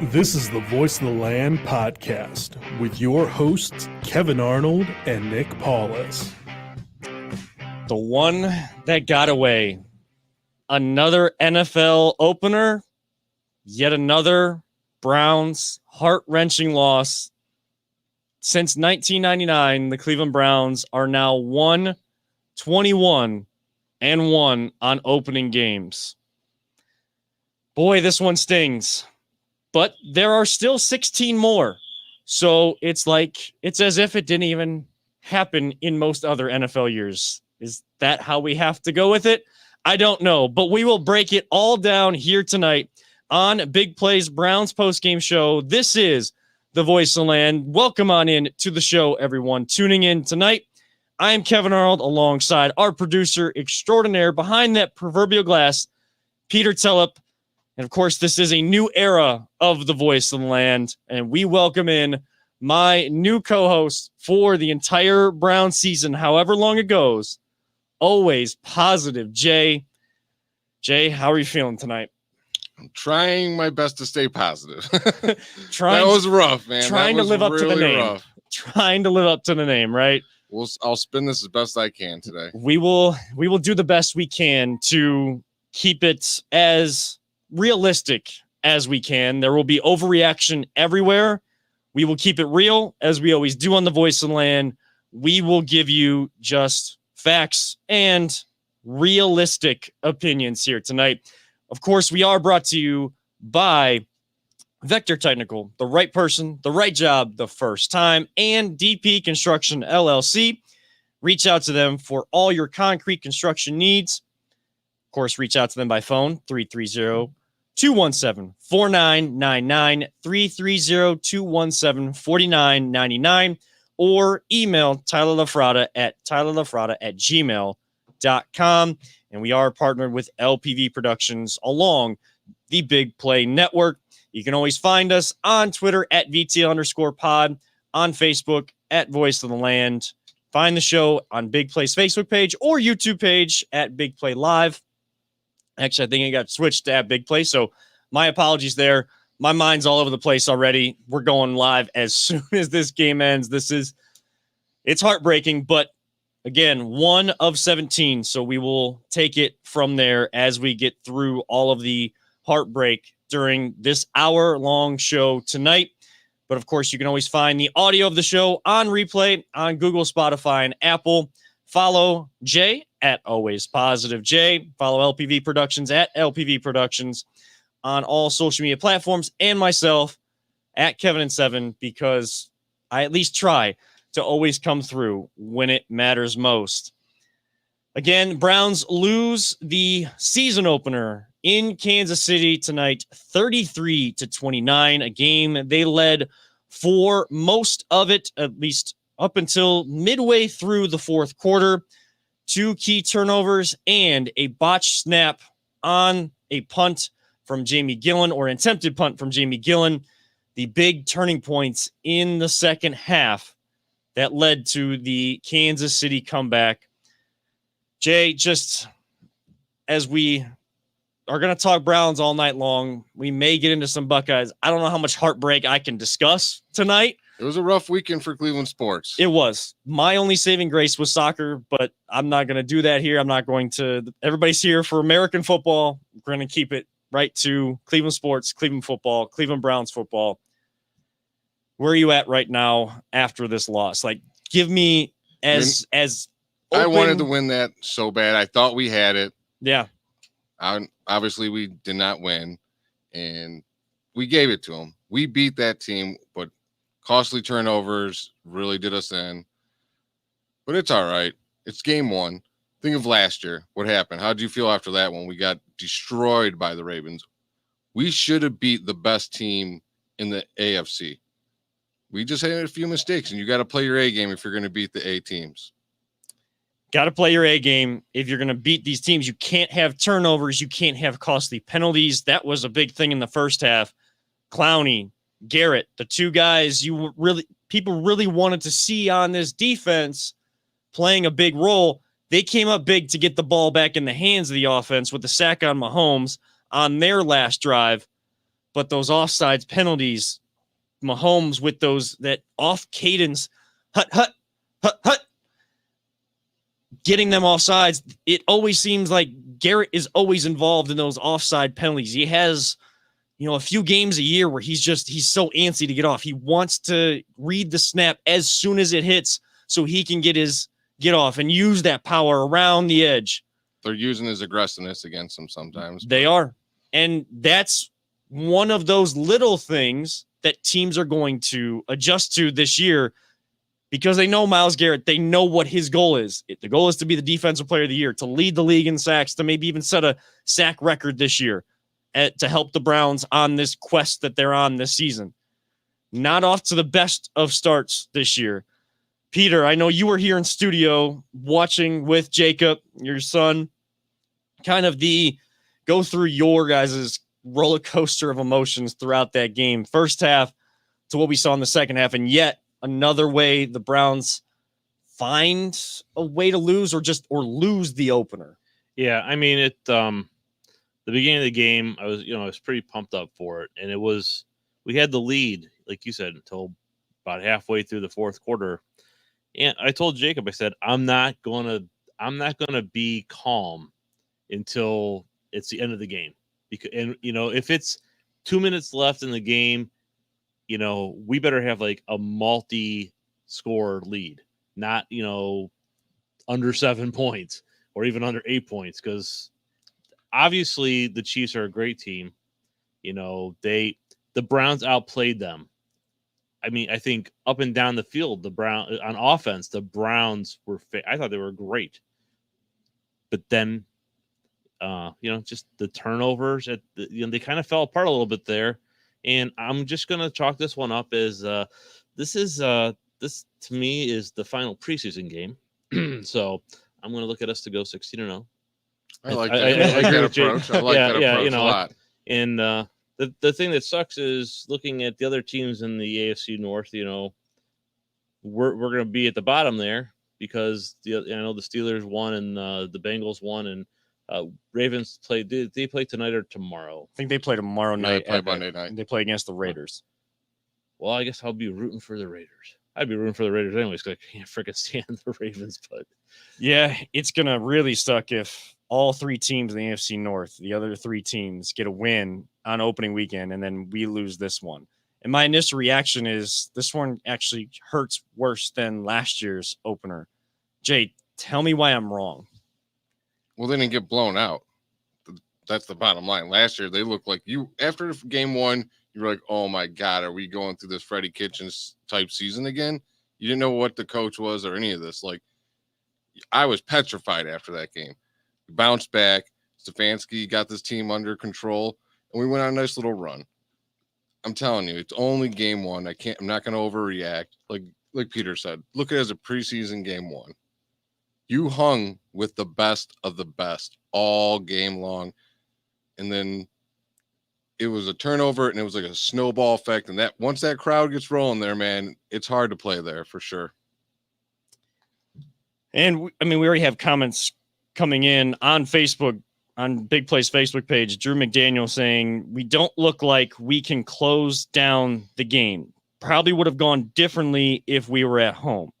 This is the Voice of the Land podcast with your hosts, Kevin Arnold and Nick Paulus. The one that got away. Another NFL opener. Yet another Browns heart-wrenching loss. Since 1999, the Cleveland Browns are now 1-21-1 on opening games. Boy, this one stings. But there are still 16 more. So it's as if it didn't even happen in most other NFL years. Is that how we have to go with it? I don't know. But we will break it all down here tonight on Big Play's Browns postgame show. This is the Voice of the Land. Welcome on in to the show, everyone. Tuning in tonight, I am Kevin Arnold alongside our producer extraordinaire behind that proverbial glass, Peter Telep. And, of course, this is a new era of the Voice of the Land, and we welcome in my new co-host for the entire Brown season, however long it goes, always positive Jay. Jay, how are you feeling tonight? I'm trying my best to stay positive. That was rough, man. Trying to live up to the name. Rough. Trying to live up to the name, right? I'll spin this as best I can today. We will do the best we can to keep it as realistic as we can. There will be overreaction everywhere. We will keep it real, as we always do on the Voice of the Land. We will give you just facts and realistic opinions here tonight. Of course, we are brought to you by Vector Technical, the right person, the right job, the first time, and DP Construction LLC. Reach out to them for all your concrete construction needs. Of course, reach out to them by phone, 330-217-4999, 330-217-4999, or email Tyler LaFrada at tylerlafrada@gmail.com. And we are partnered with LPV Productions along the Big Play Network. You can always find us on Twitter at VTL_pod, on Facebook at Voice of the Land. Find the show on Big Play's Facebook page or YouTube page at Big Play Live. Actually, I think it got switched to at Big Play, so my apologies there. My mind's all over the place already. We're going live as soon as this game ends. It's heartbreaking, but again, 1 of 17, so we will take it from there as we get through all of the heartbreak during this hour-long show tonight. But, of course, you can always find the audio of the show on replay on Google, Spotify, and Apple. Follow Jay at Always Positive Jay. Follow LPV Productions at LPV Productions on all social media platforms, and myself at Kevin and 7, because I at least try to always come through when it matters most. Again, Browns lose the season opener in Kansas City tonight, 33-29, a game they led for most of it, at least up until midway through the fourth quarter. 2 key turnovers and a botched snap on a punt from Jamie Gillen, or attempted punt from Jamie Gillen. The big turning points in the second half that led to the Kansas City comeback. Jay, just as we are going to talk Browns all night long, we may get into some Buckeyes. I don't know how much heartbreak I can discuss tonight. It was a rough weekend for Cleveland sports. It was. My only saving grace was soccer, but I'm not going to do that here. I'm not going to. Everybody's here for American football. We're going to keep it right to Cleveland sports, Cleveland football, Cleveland Browns football. Where are you at right now after this loss? Give me as open. I wanted to win that so bad. I thought we had it. Yeah. Obviously, we did not win, and we gave it to them. We beat that team, but costly turnovers really did us in. But it's all right. It's game 1. Think of last year. What happened? How did you feel after that when we got destroyed by the Ravens? We should have beat the best team in the AFC. We just had a few mistakes, and you got to play your A game if you're going to beat the A teams. Got to play your A game if you're going to beat these teams. You can't have turnovers. You can't have costly penalties. That was a big thing in the first half. Clowney, Garrett, the 2 guys people really wanted to see on this defense playing a big role. They came up big to get the ball back in the hands of the offense with the sack on Mahomes on their last drive. but those offsides penalties, Mahomes with those, that off cadence, hut, getting them offsides, it always seems like Garrett is always involved in those offside penalties. He has, a few games a year where he's so antsy to get off. He wants to read the snap as soon as it hits so he can get off and use that power around the edge. They're using his aggressiveness against him sometimes. They are. And that's one of those little things that teams are going to adjust to this year because they know Myles Garrett. They know what his goal is. The goal is to be the defensive player of the year, to lead the league in sacks, to maybe even set a sack record this year, to help the Browns on this quest that they're on this season. Not off to the best of starts this year. Peter, I know you were here in studio watching with Jacob, your son, kind of go through your guys' roller coaster of emotions throughout that game. First half to what we saw in the second half, and yet another way the Browns find a way to lose or lose the opener. Yeah, I mean, the beginning of the game, I was pretty pumped up for it, and we had the lead, like you said, until about halfway through the fourth quarter. And I told Jacob, I said, I'm not gonna be calm until it's the end of the game. And if it's 2 minutes left in the game, we better have like a multi-score lead, not under 7 points or even under 8 points, because obviously the Chiefs are a great team. The Browns outplayed them. I mean, I think up and down the field, on offense, the Browns I thought they were great. But then, just the turnovers they kind of fell apart a little bit there. And I'm just going to chalk this one up as this to me is the final preseason game. So I'm going to look at us to go 16-0. I like that. I like that approach. I like that approach a lot. And the thing that sucks is looking at the other teams in the AFC North. We're going to be at the bottom there because I know the Steelers won and the Bengals won, and Ravens play. Did they play tonight or tomorrow? I think they play tomorrow night. They play Monday night. They play against the Raiders. Well, I guess I'll be rooting for the Raiders. I'd be rooting for the Raiders anyways because I can't freaking stand the Ravens. But yeah, it's gonna really suck if all three teams in the AFC North, the other three teams, get a win on opening weekend, and then we lose this one. And my initial reaction is this one actually hurts worse than last year's opener. Jay, tell me why I'm wrong. Well, they didn't get blown out. That's the bottom line. Last year, they looked like after game one, you were like, oh my God, are we going through this Freddie Kitchens type season again? You didn't know what the coach was or any of this. Like, I was petrified after that game. We bounced back. Stefanski got this team under control, and we went on a nice little run. I'm telling you, it's only game one. I'm not going to overreact. Like Peter said, look at it as a preseason game one. You hung with the best of the best all game long. And then it was a turnover, and it was like a snowball effect. And that once that crowd gets rolling there, man, it's hard to play there for sure. And we already have comments coming in on Facebook, on Big Play's Facebook page. Drew McDaniel saying, we don't look like we can close down the game. Probably would have gone differently if we were at home.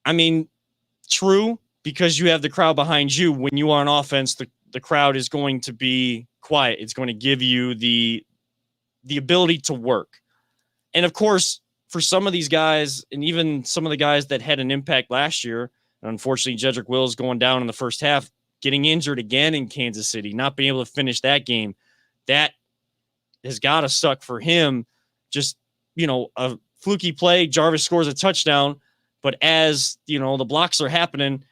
I mean, true, because you have the crowd behind you. When you are on offense, the crowd is going to be quiet. It's going to give you the ability to work. And of course, for some of these guys, and even some of the guys that had an impact last year, and unfortunately, Jedrick Wills going down in the first half, getting injured again in Kansas City, not being able to finish that game, that has got to suck for him. Just, a fluky play, Jarvis scores a touchdown, but as, the blocks are happening,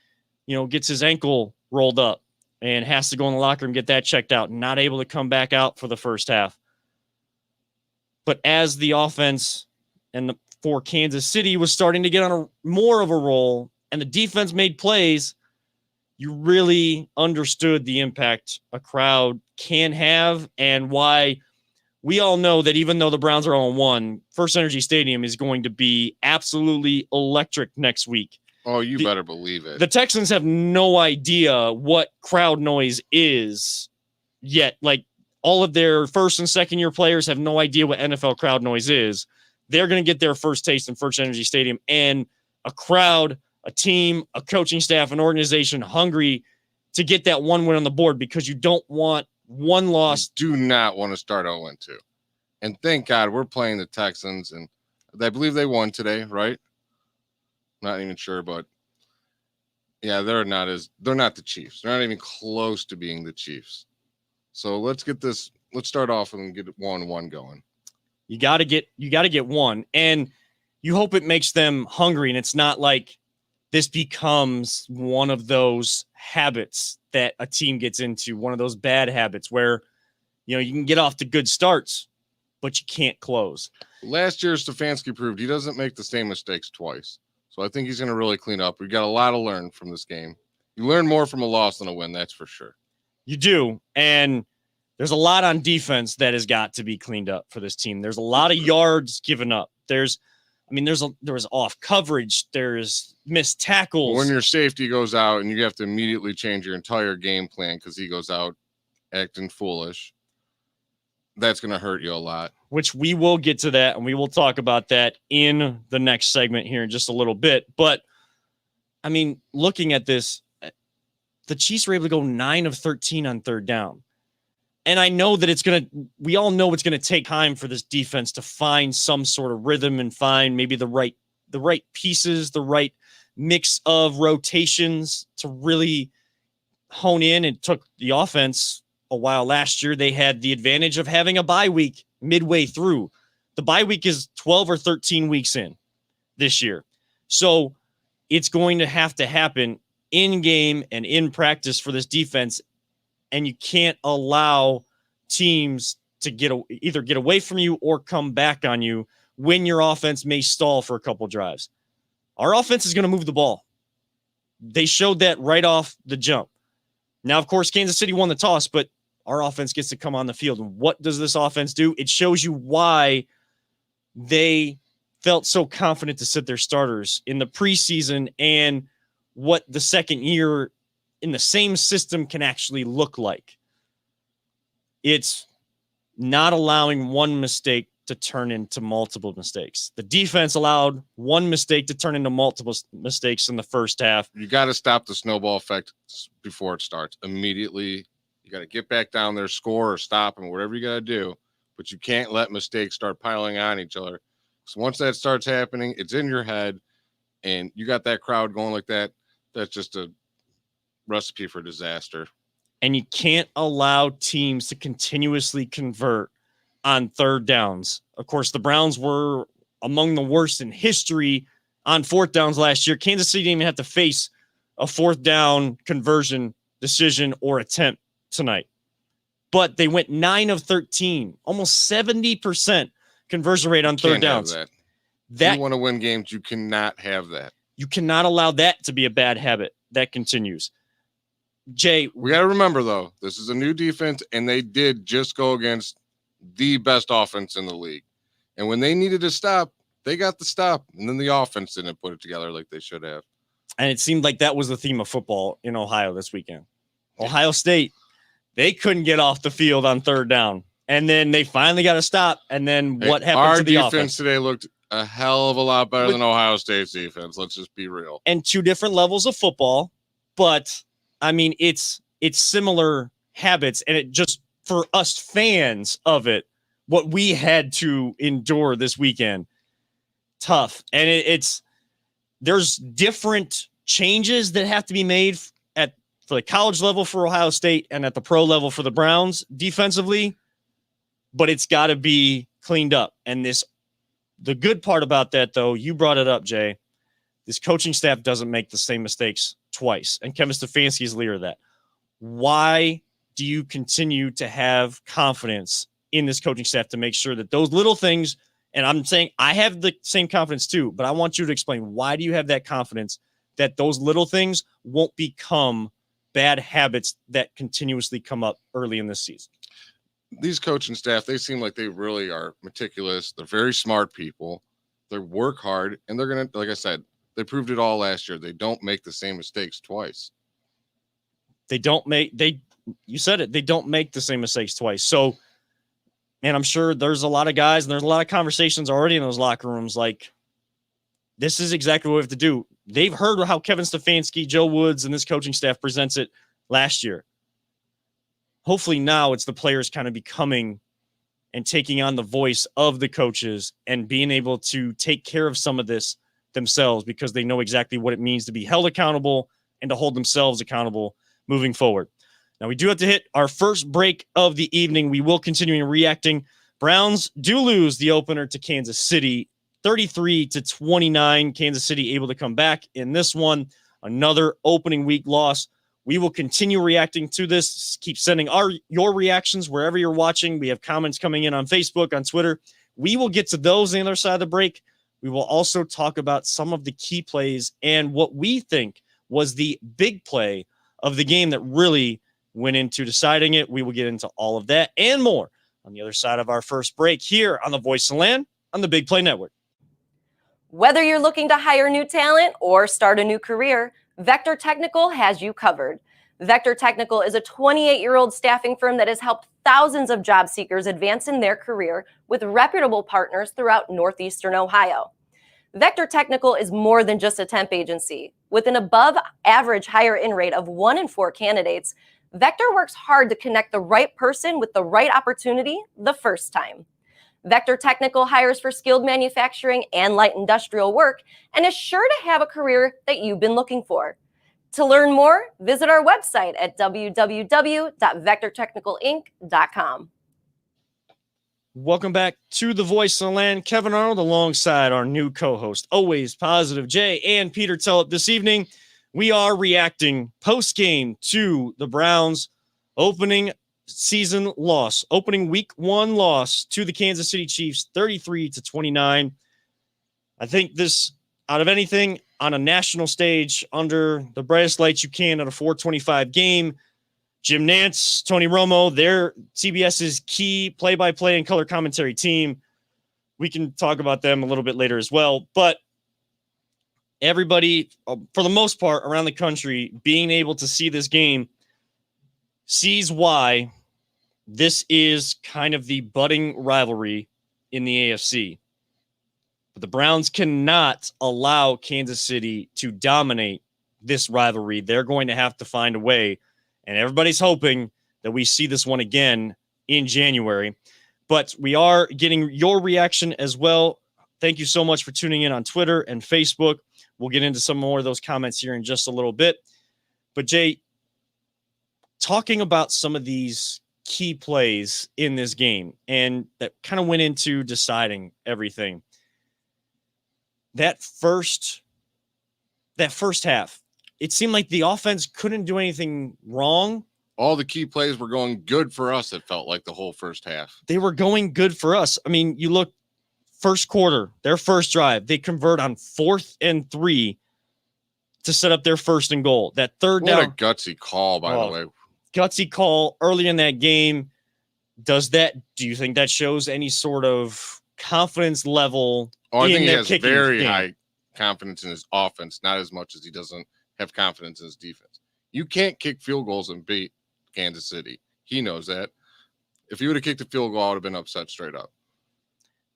gets his ankle rolled up and has to go in the locker room, get that checked out, not able to come back out for the first half. But as the offense for Kansas City was starting to get on more of a roll and the defense made plays, you really understood the impact a crowd can have and why we all know that even though the Browns are 0-1, First Energy Stadium is going to be absolutely electric next week. Oh, you better believe it. The Texans have no idea what crowd noise is yet. Like, all of their first and second year players have no idea what NFL crowd noise is. They're going to get their first taste in First Energy Stadium, and a crowd, a team, a coaching staff, an organization hungry to get that one win on the board, because you don't want one loss. You do not want to start 0-2. And thank God we're playing the Texans, and I believe they won today, right? Not even sure, but yeah, they're not the Chiefs. They're not even close to being the Chiefs. So let's start off and get 1-1 going. You got to get one, and you hope it makes them hungry, and it's not like this becomes one of those habits that a team gets into, one of those bad habits where, you can get off to good starts, but you can't close. Last year, Stefanski proved he doesn't make the same mistakes twice. So I think he's going to really clean up. We got a lot to learn from this game. You learn more from a loss than a win, that's for sure. You do, and there's a lot on defense that has got to be cleaned up for this team. There's a lot of yards given up. There was off coverage. There's missed tackles. When your safety goes out and you have to immediately change your entire game plan because he goes out acting foolish, that's going to hurt you a lot. Which we will get to that, and we will talk about that in the next segment here in just a little bit. But, looking at this, the Chiefs were able to go 9 of 13 on third down. And I know that we all know it's going to take time for this defense to find some sort of rhythm and find maybe the right pieces, the right mix of rotations to really hone in. It took the offense a while last year. They had the advantage of having a bye week midway through. The bye week is 12 or 13 weeks in this year. So it's going to have to happen in game and in practice for this defense. And you can't allow teams to either get away from you or come back on you when your offense may stall for a couple drives. Our offense is going to move the ball. They showed that right off the jump. Now, of course, Kansas City won the toss, but our offense gets to come on the field. And what does this offense do? It shows you why they felt so confident to sit their starters in the preseason and what the second year in the same system can actually look like. It's not allowing one mistake to turn into multiple mistakes. The defense allowed one mistake to turn into multiple mistakes in the first half. You got to stop the snowball effect before it starts. Immediately, you got to get back down there, score or stop and whatever you got to do. But you can't let mistakes start piling on each other. So once that starts happening, it's in your head, and you got that crowd going like that. That's just a recipe for disaster. And you can't allow teams to continuously convert on third downs. Of course, the Browns were among the worst in history on fourth downs last year. Kansas City didn't even have to face a fourth down conversion decision or attempt tonight. But they went 9 of 13, almost 70% conversion rate on third downs. That you want to win games, you cannot have that. You cannot allow that to be a bad habit. That continues. Jay, we got to remember, though, this is a new defense, and they did just go against the best offense in the league. And when they needed to stop, they got the stop, and then the offense didn't put it together like they should have. And it seemed like that was the theme of football in Ohio this weekend. Ohio State, they couldn't get off the field on third down. And then they finally got a stop. And then what happened to the offense? Our defense today looked a hell of a lot better than Ohio State's defense. Let's just be real. And two different levels of football. But, it's similar habits. And it just, for us fans of it, what we had to endure this weekend, tough. And there's different changes that have to be made for the college level for Ohio State and at the pro level for the Browns defensively, but it's got to be cleaned up. And the good part about that, though, you brought it up, Jay, this coaching staff doesn't make the same mistakes twice. And Kevin Stefanski is leader of that. Why do you continue to have confidence in this coaching staff to make sure that those little things, and I'm saying I have the same confidence too, but I want you to explain, why do you have that confidence that those little things won't become bad habits that continuously come up early in this season? These coaching staff, they seem like they really are meticulous. They're very smart people. They work hard, and they're going to, like I said, they proved it all last year. They don't make the same mistakes twice. They you said it, they don't make the same mistakes twice. So, and I'm sure there's a lot of guys and there's a lot of conversations already in those locker rooms. Like, this is exactly what we have to do. They've heard how Kevin Stefanski, Joe Woods, and this coaching staff presents it last year. Hopefully now it's the players kind of becoming and taking on the voice of the coaches and being able to take care of some of this themselves because they know exactly what it means to be held accountable and to hold themselves accountable moving forward. Now, we do have to hit our first break of the evening. We will continue reacting. Browns do lose the opener to Kansas City, 33-29. Kansas City able to come back in this one. Another opening week loss. We will continue reacting to this. Keep sending your reactions wherever you're watching. We have comments coming in on Facebook, on Twitter. We will get to those on the other side of the break. We will also talk about some of the key plays and what we think was the big play of the game that really went into deciding it. We will get into all of that and more on the other side of our first break here on the Voice of the Land on the Big Play Network. Whether you're looking to hire new talent or start a new career, Vector Technical has you covered. Vector Technical is a 28-year-old staffing firm that has helped thousands of job seekers advance in their career with reputable partners throughout Northeastern Ohio. Vector Technical is more than just a temp agency. With an above-average hire-in rate of 1 in 4 candidates, Vector works hard to connect the right person with the right opportunity the first time. Vector Technical hires for skilled manufacturing and light industrial work and is sure to have a career that you've been looking for. To learn more, visit our website at www.vectortechnicalinc.com. Welcome back to the Voice of the Land. Kevin Arnold alongside our new co-host, always positive Jay and Peter Tellep. This evening, we are reacting post-game to the Browns' opening season loss, opening week 1 loss to the Kansas City Chiefs, 33-29. I think this, out of anything on a national stage under the brightest lights you can at a 425 game, Jim Nantz, Tony Romo, they're CBS's key play-by-play and color commentary team. We can talk about them a little bit later as well, but everybody, for the most part, around the country, being able to see this game sees why this is kind of the budding rivalry in the AFC. But the Browns cannot allow Kansas City to dominate this rivalry. They're going to have to find a way, and everybody's hoping that we see this one again in January. But we are getting your reaction as well. Thank you so much for tuning in on Twitter and Facebook. We'll get into some more of those comments here in just a little bit. But Jay, talking about some of these key plays in this game and that kind of went into deciding everything. That first half, it seemed like the offense couldn't do anything wrong. All the key plays were going good for us, it felt like, the whole first half. They were going good for us. I mean, you look, first quarter, their first drive, they convert on 4th and 3 to set up their 1st and goal. That third down. What a gutsy call, by the way. Gutsy call early in that game. Do you think that shows any sort of confidence level? I think he has very high confidence in his offense, not as much as he doesn't have confidence in his defense. You can't kick field goals and beat Kansas City. He knows that. If he would have kicked a field goal, I would have been upset straight up.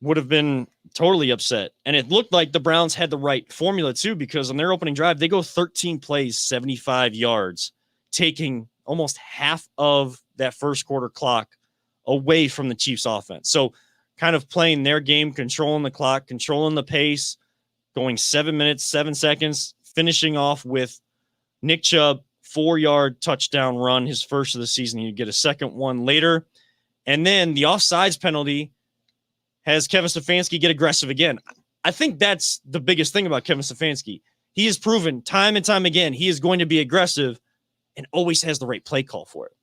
Would have been totally upset. And it looked like the Browns had the right formula too, because on their opening drive, they go 13 plays, 75 yards, taking almost half of that first quarter clock away from the Chiefs offense. So kind of playing their game, controlling the clock, controlling the pace, going 7 minutes, 7 seconds, finishing off with Nick Chubb, 4-yard touchdown run, his first of the season. You get a second one later. And then the offsides penalty has Kevin Stefanski get aggressive again. I think that's the biggest thing about Kevin Stefanski. He has proven time and time again he is going to be aggressive and always has the right play call for it.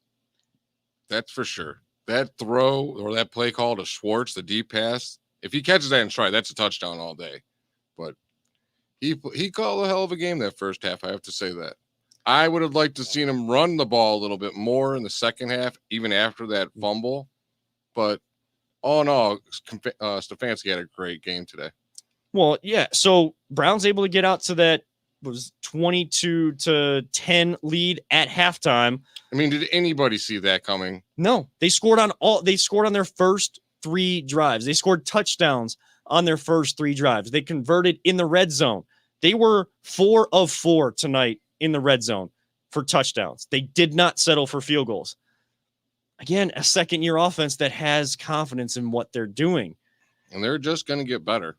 That's for sure. That throw or that play call to Schwartz, the deep pass, if he catches that in stride, that's a touchdown all day. But he called a hell of a game that first half, I have to say that. I would have liked to seen him run the ball a little bit more in the second half, even after that fumble. But all in all, Stefanski had a great game today. Well, yeah. So Brown's able to get out to that was 22-10 lead at halftime. I mean, did anybody see that coming? No, they scored on their first 3 drives. They scored touchdowns on their first 3 drives. They converted in the red zone. They were 4 of 4 tonight in the red zone for touchdowns. They did not settle for field goals. Again, a second-year offense that has confidence in what they're doing. And they're just going to get better.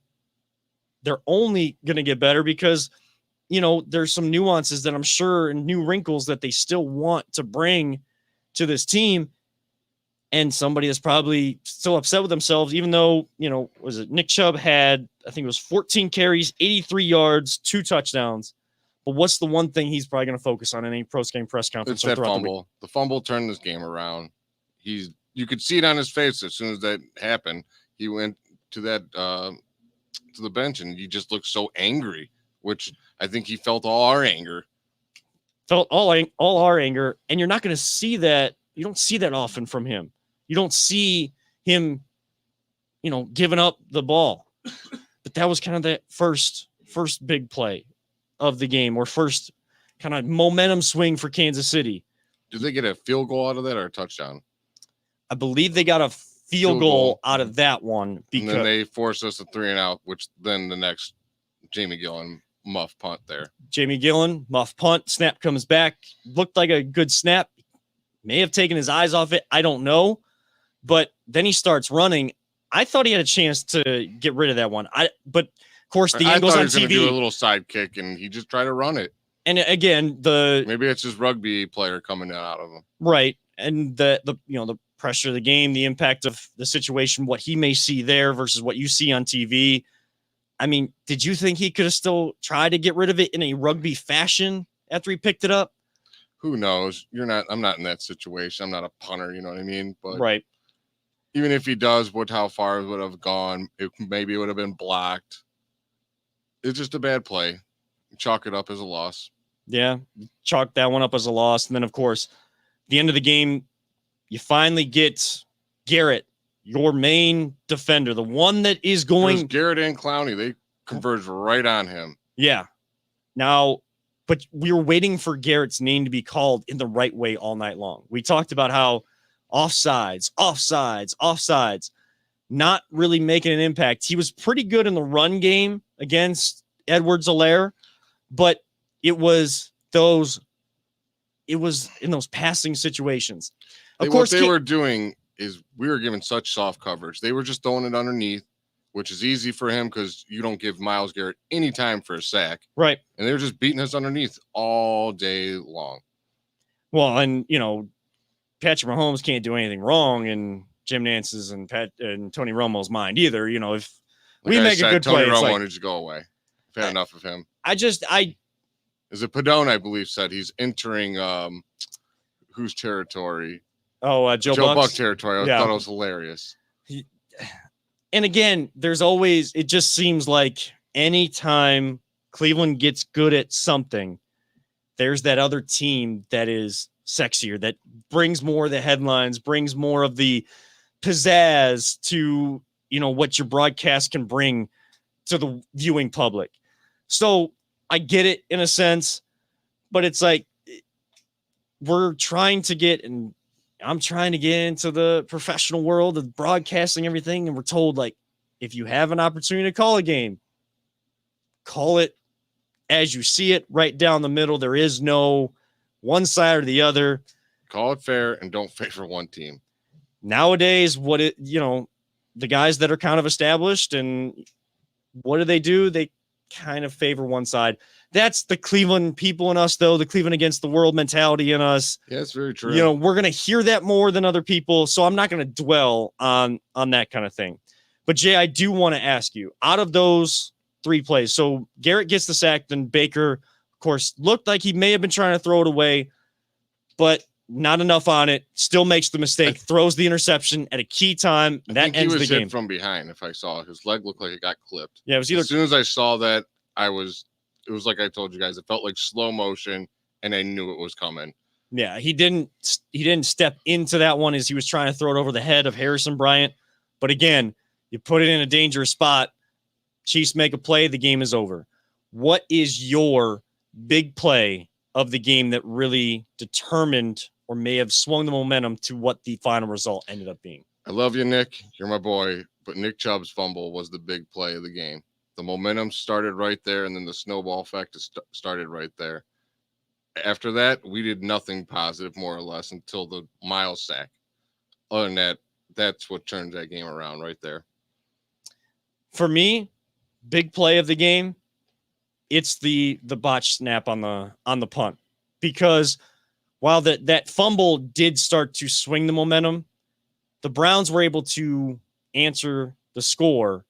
They're only going to get better because, there's some nuances that I'm sure and new wrinkles that they still want to bring to this team. And somebody is probably still upset with themselves, even though, was it Nick Chubb had, I think it was 14 carries, 83 yards, 2 touchdowns. But what's the one thing he's probably going to focus on in any post-game press conference? It's that fumble. The fumble turned this game around. You could see it on his face as soon as that happened. He went to that to the bench and he just looked so angry, which I think he felt all our anger. Felt all our anger, and you're not going to see that. You don't see that often from him. You don't see him, giving up the ball. But that was kind of that first big play of the game, or first kind of momentum swing for Kansas City. Did they get a field goal out of that or a touchdown? I believe they got a field goal out of that one because and then they forced us a 3-and-out, which then the next Jamie Gillen muff punt there. Jamie Gillen, muff punt, snap comes back. Looked like a good snap. May have taken his eyes off it. I don't know. But then he starts running. I thought he had a chance to get rid of that one. But of course the angles on TV. He was going to do a little side kick and he just tried to run it. And again, maybe it's his rugby player coming out of him. Right. And the pressure of the game, the impact of the situation, what he may see there versus what you see on TV. I mean, did you think he could have still tried to get rid of it in a rugby fashion after he picked it up? Who knows? I'm not in that situation. I'm not a punter, you know what I mean? But right. Even if he does, how far it would have gone? Maybe it would have been blocked. It's just a bad play. Chalk it up as a loss. Yeah, chalk that one up as a loss. And then, of course, the end of the game, you finally get Garrett, your main defender, the one that is going. Garrett and Clowney, they converged right on him. Yeah. Now, but we were waiting for Garrett's name to be called in the right way all night long. We talked about how offsides, not really making an impact. He was pretty good in the run game against Edwards-Helaire, but it was in those passing situations. Of course, what they were doing is we were giving such soft coverage. They were just throwing it underneath, which is easy for him because you don't give Myles Garrett any time for a sack. Right. And they were just beating us underneath all day long. Well, and, Patrick Mahomes can't do anything wrong in Jim Nance's and Tony Romo's mind either. If we make a good play, Tony Romo needs to go away. I've had enough of him. Is it Padone, I believe, said he's entering whose territory? Oh, Joe Buck territory. I thought it was hilarious. And again, it just seems like anytime Cleveland gets good at something, there's that other team that is sexier, that brings more of the headlines, brings more of the pizzazz to, what your broadcast can bring to the viewing public. So I get it in a sense, but it's like I'm trying to get into the professional world of broadcasting everything. And we're told, like, if you have an opportunity to call a game, call it as you see it right down the middle. There is no one side or the other. Call it fair and don't favor one team. Nowadays, the guys that are kind of established, and what do? They kind of favor one side. That's the Cleveland people in us, though, the Cleveland against the world mentality in us. Yeah, that's very true. We're going to hear that more than other people, so I'm not going to dwell on that kind of thing. But, Jay, I do want to ask you, out of those 3 plays, so Garrett gets the sack, then Baker, of course, looked like he may have been trying to throw it away, but not enough on it, still makes the mistake, throws the interception at a key time. That ends the game. He was hit from behind. If I saw his leg looked like it got clipped. Yeah, it was either. As soon as I saw that, it was like I told you guys, it felt like slow motion, and I knew it was coming. Yeah, he didn't step into that one as he was trying to throw it over the head of Harrison Bryant. But again, you put it in a dangerous spot. Chiefs make a play, the game is over. What is your big play of the game that really determined or may have swung the momentum to what the final result ended up being? I love you, Nick. You're my boy. But Nick Chubb's fumble was the big play of the game. The momentum started right there, and then the snowball effect started right there. After that, we did nothing positive, more or less, until the Miles sack. Other than that, that's what turns that game around right there. For me, big play of the game, it's the botch snap on the punt. Because while that fumble did start to swing the momentum, the Browns were able to answer the score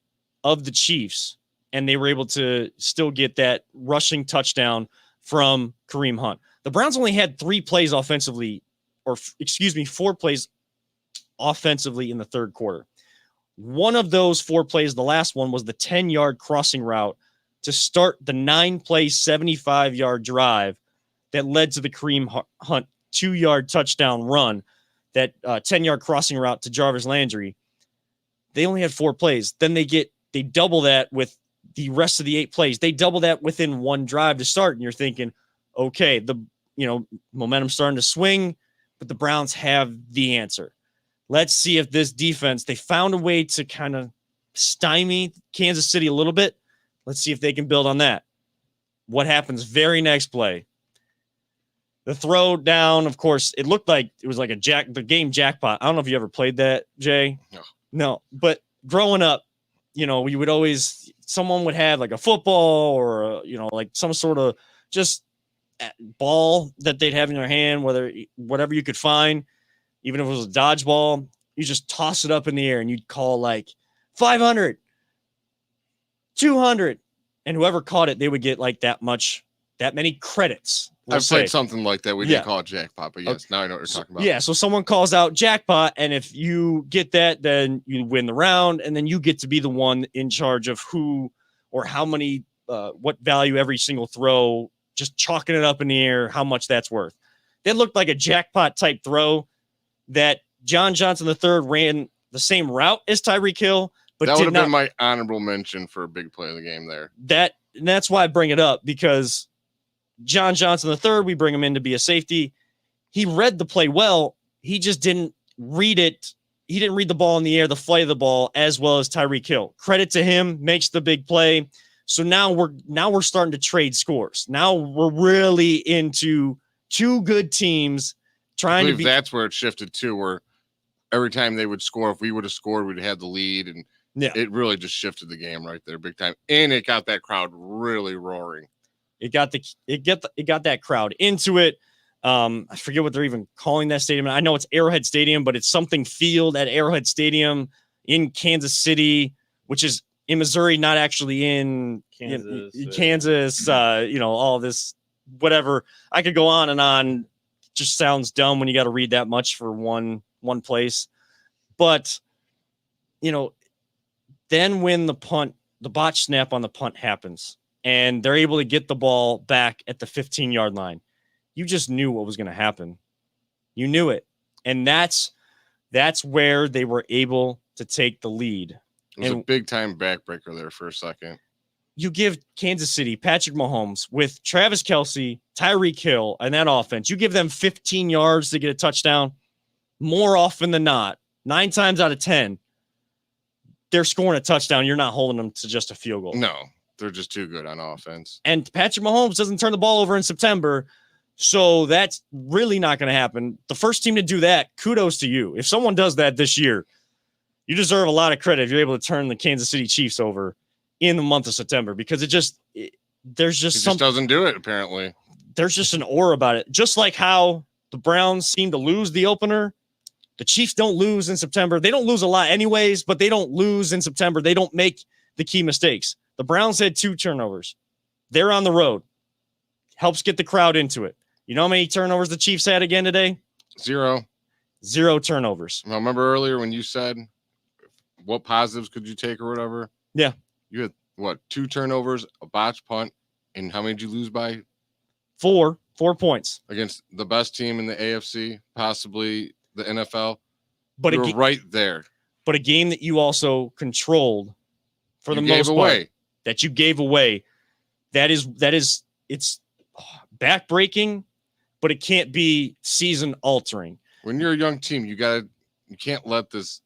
of the Chiefs, and they were able to still get that rushing touchdown from Kareem Hunt. The Browns only had 4 plays offensively in the third quarter. One of those 4 plays, the last one, was the 10-yard crossing route to start the 9-play, 75-yard drive that led to the Kareem Hunt 2-yard touchdown run, that 10-yard crossing route to Jarvis Landry. They only had 4 plays. Then they double that with the rest of the 8 plays. They double that within one drive to start. And you're thinking, okay, the momentum's starting to swing, but the Browns have the answer. Let's see if this defense, they found a way to kind of stymie Kansas City a little bit. Let's see if they can build on that. What happens very next play? The throw down, of course, it looked like it was like the game jackpot. I don't know if you ever played that, Jay. No. But growing up, we would always, someone would have like a football or, like some sort of just ball that they'd have in their hand, whatever you could find, even if it was a dodgeball, you just toss it up in the air and you'd call like 500, 200, and whoever caught it, they would get like that many credits. I've played something like that. We didn't call it jackpot, but yes, now I know what you're talking about. Yeah, so someone calls out jackpot, and if you get that, then you win the round, and then you get to be the one in charge of who or how many, what value every single throw, just chalking it up in the air, how much that's worth. That looked like a jackpot type throw that John Johnson III ran the same route as Tyreek Hill, but that would have been my honorable mention for a big play of the game there. That's why I bring it up, because John Johnson III, we bring him in to be a safety. He read the play well. He just didn't read it. He didn't read the ball in the air, the flight of the ball, as well as Tyreek Hill. Credit to him, makes the big play. So now we're starting to trade scores. Now we're really into 2 good teams trying to be. That's where it shifted to, where every time they would score, if we would have scored, we'd have the lead, and it really just shifted the game right there, big time. And it got that crowd really roaring. It got that crowd into it. I forget what they're even calling that stadium. I know it's Arrowhead Stadium, but it's something field at Arrowhead Stadium in Kansas City, which is in Missouri, not actually in Kansas. All this, whatever. I could go on and on. Just sounds dumb when you got to read that much for one place. But, then when the botch snap on the punt happens, and they're able to get the ball back at the 15-yard line, you just knew what was going to happen. You knew it. And that's where they were able to take the lead. It was a big-time backbreaker there for a second. You give Kansas City, Patrick Mahomes, with Travis Kelce, Tyreek Hill, and that offense, you give them 15 yards to get a touchdown, more often than not, 9 times out of 10, they're scoring a touchdown. You're not holding them to just a field goal. No. They're just too good on offense. And Patrick Mahomes doesn't turn the ball over in September, so that's really not going to happen. The first team to do that, kudos to you. If someone does that this year, you deserve a lot of credit if you're able to turn the Kansas City Chiefs over in the month of September, because there's just doesn't do it, apparently. There's just an aura about it. Just like how the Browns seem to lose the opener, the Chiefs don't lose in September. They don't lose a lot anyways, but they don't lose in September. They don't make the key mistakes. The Browns had 2 turnovers. They're on the road. Helps get the crowd into it. You know how many turnovers the Chiefs had again today? 0. 0 turnovers. I remember earlier when you said, what positives could you take or whatever? Yeah. You had, 2 turnovers, a botch punt, and how many did you lose by? 4 points. Against the best team in the AFC, possibly the NFL. But you were right there. But a game that you also controlled for the most part. That you gave away. It's backbreaking, but it can't be season altering. When you're a young team, you can't let this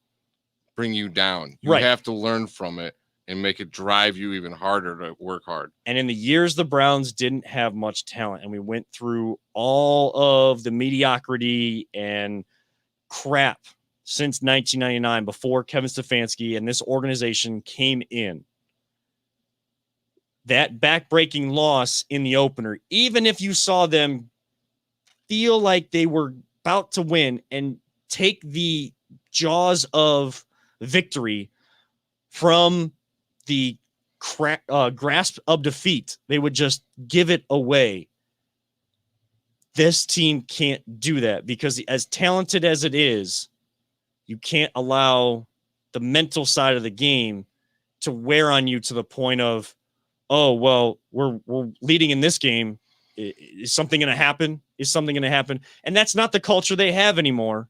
bring you down. You Right. have to learn from it and make it drive you even harder to work hard. And in the years the Browns didn't have much talent, and we went through all of the mediocrity and crap since 1999 before Kevin Stefanski and this organization came in. That backbreaking loss in the opener, even if you saw them feel like they were about to win and take the jaws of victory from the grasp of defeat, they would just give it away. This team can't do that because as talented as it is, you can't allow the mental side of the game to wear on you to the point of, oh, well, we're leading in this game. Is something going to happen? Is something going to happen? And that's not the culture they have anymore.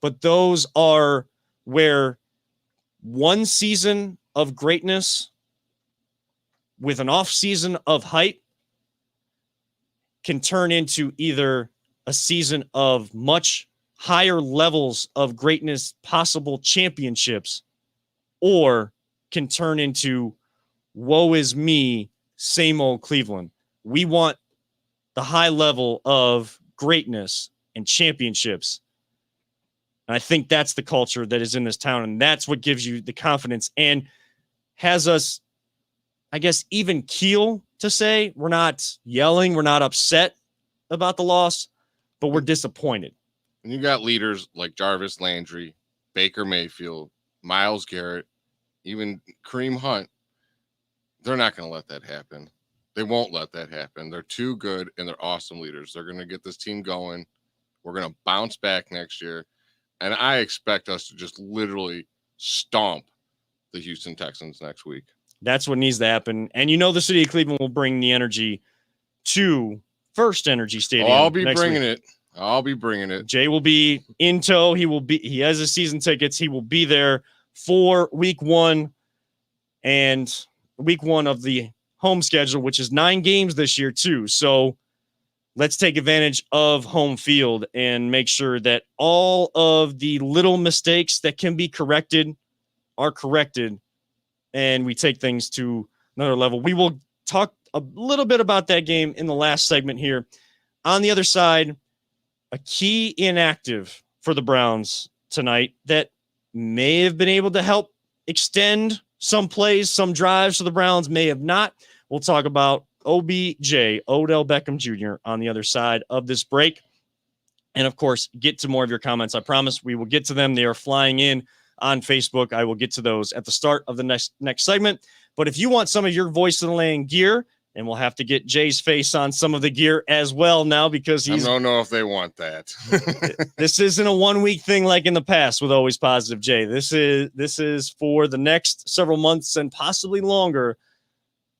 But those are where one season of greatness with an off season of hype can turn into either a season of much higher levels of greatness, possible championships, or can turn into woe is me, same old Cleveland. We want the high level of greatness and championships. And I think that's the culture that is in this town. And that's what gives you the confidence and has us, I guess, even keel to say we're not yelling, we're not upset about the loss, but we're disappointed. And you got leaders like Jarvis Landry, Baker Mayfield, Myles Garrett, even Kareem Hunt. They're not going to let that happen. They won't let that happen. They're too good and they're awesome leaders. They're going to get this team going. We're going to bounce back next year. And I expect us to just literally stomp the Houston Texans next week. That's what needs to happen. And you know the city of Cleveland will bring the energy to First Energy Stadium. I'll be bringing week. it. I'll be bringing it. Jay will be in tow. He has his season tickets. He will be there for week one and week one of the home schedule, which is 9 games this year too. So let's take advantage of home field and make sure that all of the little mistakes that can be corrected are corrected and we take things to another level. We will talk a little bit about that game in the last segment here. On the other side, a key inactive for the Browns tonight that may have been able to help extend some plays, some drives for the Browns, may have not. We'll talk about OBJ, Odell Beckham Jr. on the other side of this break. And of course, get to more of your comments. I promise we will get to them. They are flying in on Facebook. I will get to those at the start of the next segment. But if you want some of your Voice of the Land gear, and we'll have to get Jay's face on some of the gear as well now because I don't know if they want that. This isn't a 1 week thing like in the past with Always Positive Jay. This is for the next several months and possibly longer.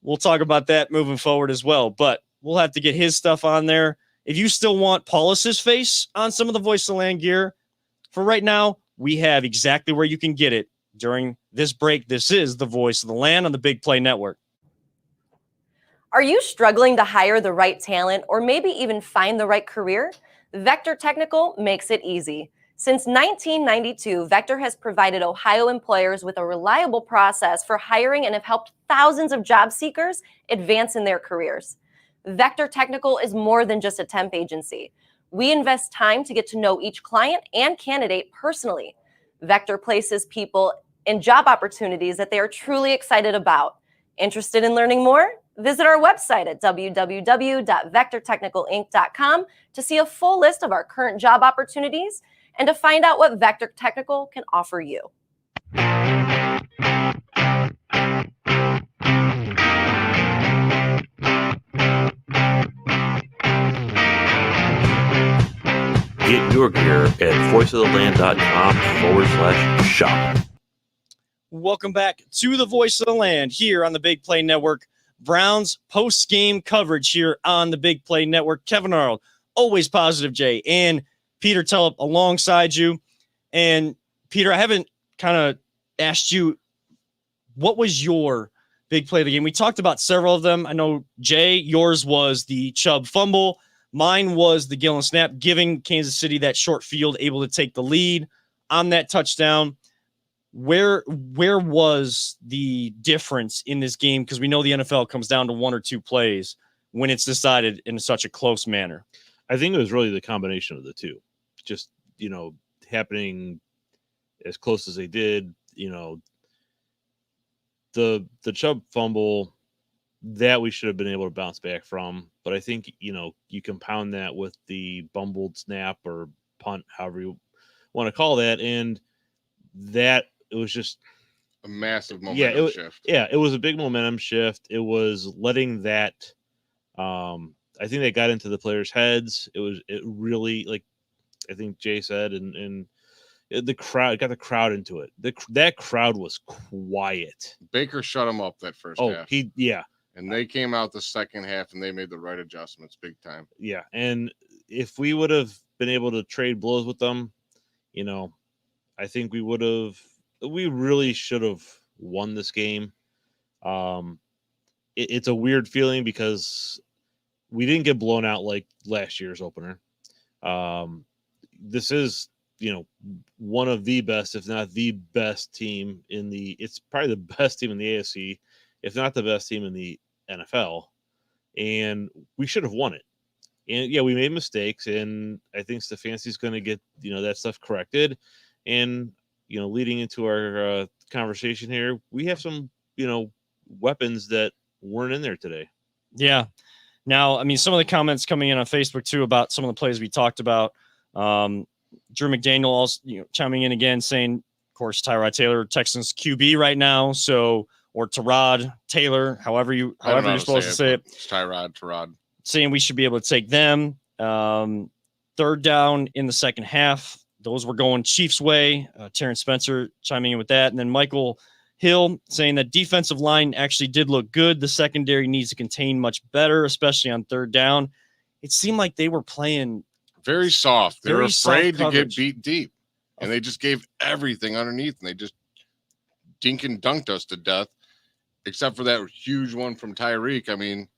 We'll talk about that moving forward as well, but we'll have to get his stuff on there. If you still want Paulus's face on some of the Voice of the Land gear, for right now, we have exactly where you can get it during this break. This is the Voice of the Land on the Big Play Network. Are you struggling to hire the right talent or maybe even find the right career? Vector Technical makes it easy. Since 1992, Vector has provided Ohio employers with a reliable process for hiring and have helped thousands of job seekers advance in their careers. Vector Technical is more than just a temp agency. We invest time to get to know each client and candidate personally. Vector places people in job opportunities that they are truly excited about. Interested in learning more? Visit our website at www.vectortechnicalinc.com to see a full list of our current job opportunities and to find out what Vector Technical can offer you. Get your gear at voiceoftheland.com/shop. Welcome back to the Voice of the Land here on the Big Play Network. Browns post-game coverage here on the Big Play Network. Kevin Arnold, Always Positive Jay, and Peter Tulloch alongside you. And Peter, I haven't kind of asked you, what was your big play of the game. We talked about several of them. I know, Jay, yours was the Chubb fumble. Mine was the Gillen snap, giving Kansas City that short field, able to take the lead on that touchdown. Where was the difference in this game? Because we know the NFL comes down to one or two plays when it's decided in such a close manner. I think it was really the combination of the two. Just, happening as close as they did, the Chubb fumble that we should have been able to bounce back from. But I think, you compound that with the bumbled snap or punt, however you want to call that. And that it was just a massive momentum shift. Yeah, it was a big momentum shift. It was letting that, I think that got into the players' heads. It really, like I think Jay said, and the crowd got the crowd into it. That crowd was quiet. Baker shut them up that first half. And they came out the second half and they made the right adjustments big time. Yeah. And if we would have been able to trade blows with them, I think we really should have won this game. It's a weird feeling because we didn't get blown out like last year's opener. This is, one of the best, if not the best team it's probably the best team in the AFC, if not the best team in the NFL. And we should have won it. And yeah, we made mistakes, and I think Stefanski's going to get, that stuff corrected. And, leading into our conversation here, we have some, weapons that weren't in there today. Yeah. Now, I mean, some of the comments coming in on Facebook too about some of the plays we talked about. Drew McDaniel also, chiming in again, saying, of course, Tyrod Taylor, Texans QB right now. So, or Tyrod Taylor, however you're supposed to say it. It's Tyrod. Saying we should be able to take them. Third down in the second half. Those were going Chiefs' way. Terrence Spencer chiming in with that. And then Michael Hill saying that defensive line actually did look good. The secondary needs to contain much better, especially on third down. It seemed like they were playing very soft. They were afraid to get beat deep. And they just gave everything underneath. And they just dink and dunked us to death, except for that huge one from Tyreek. I mean,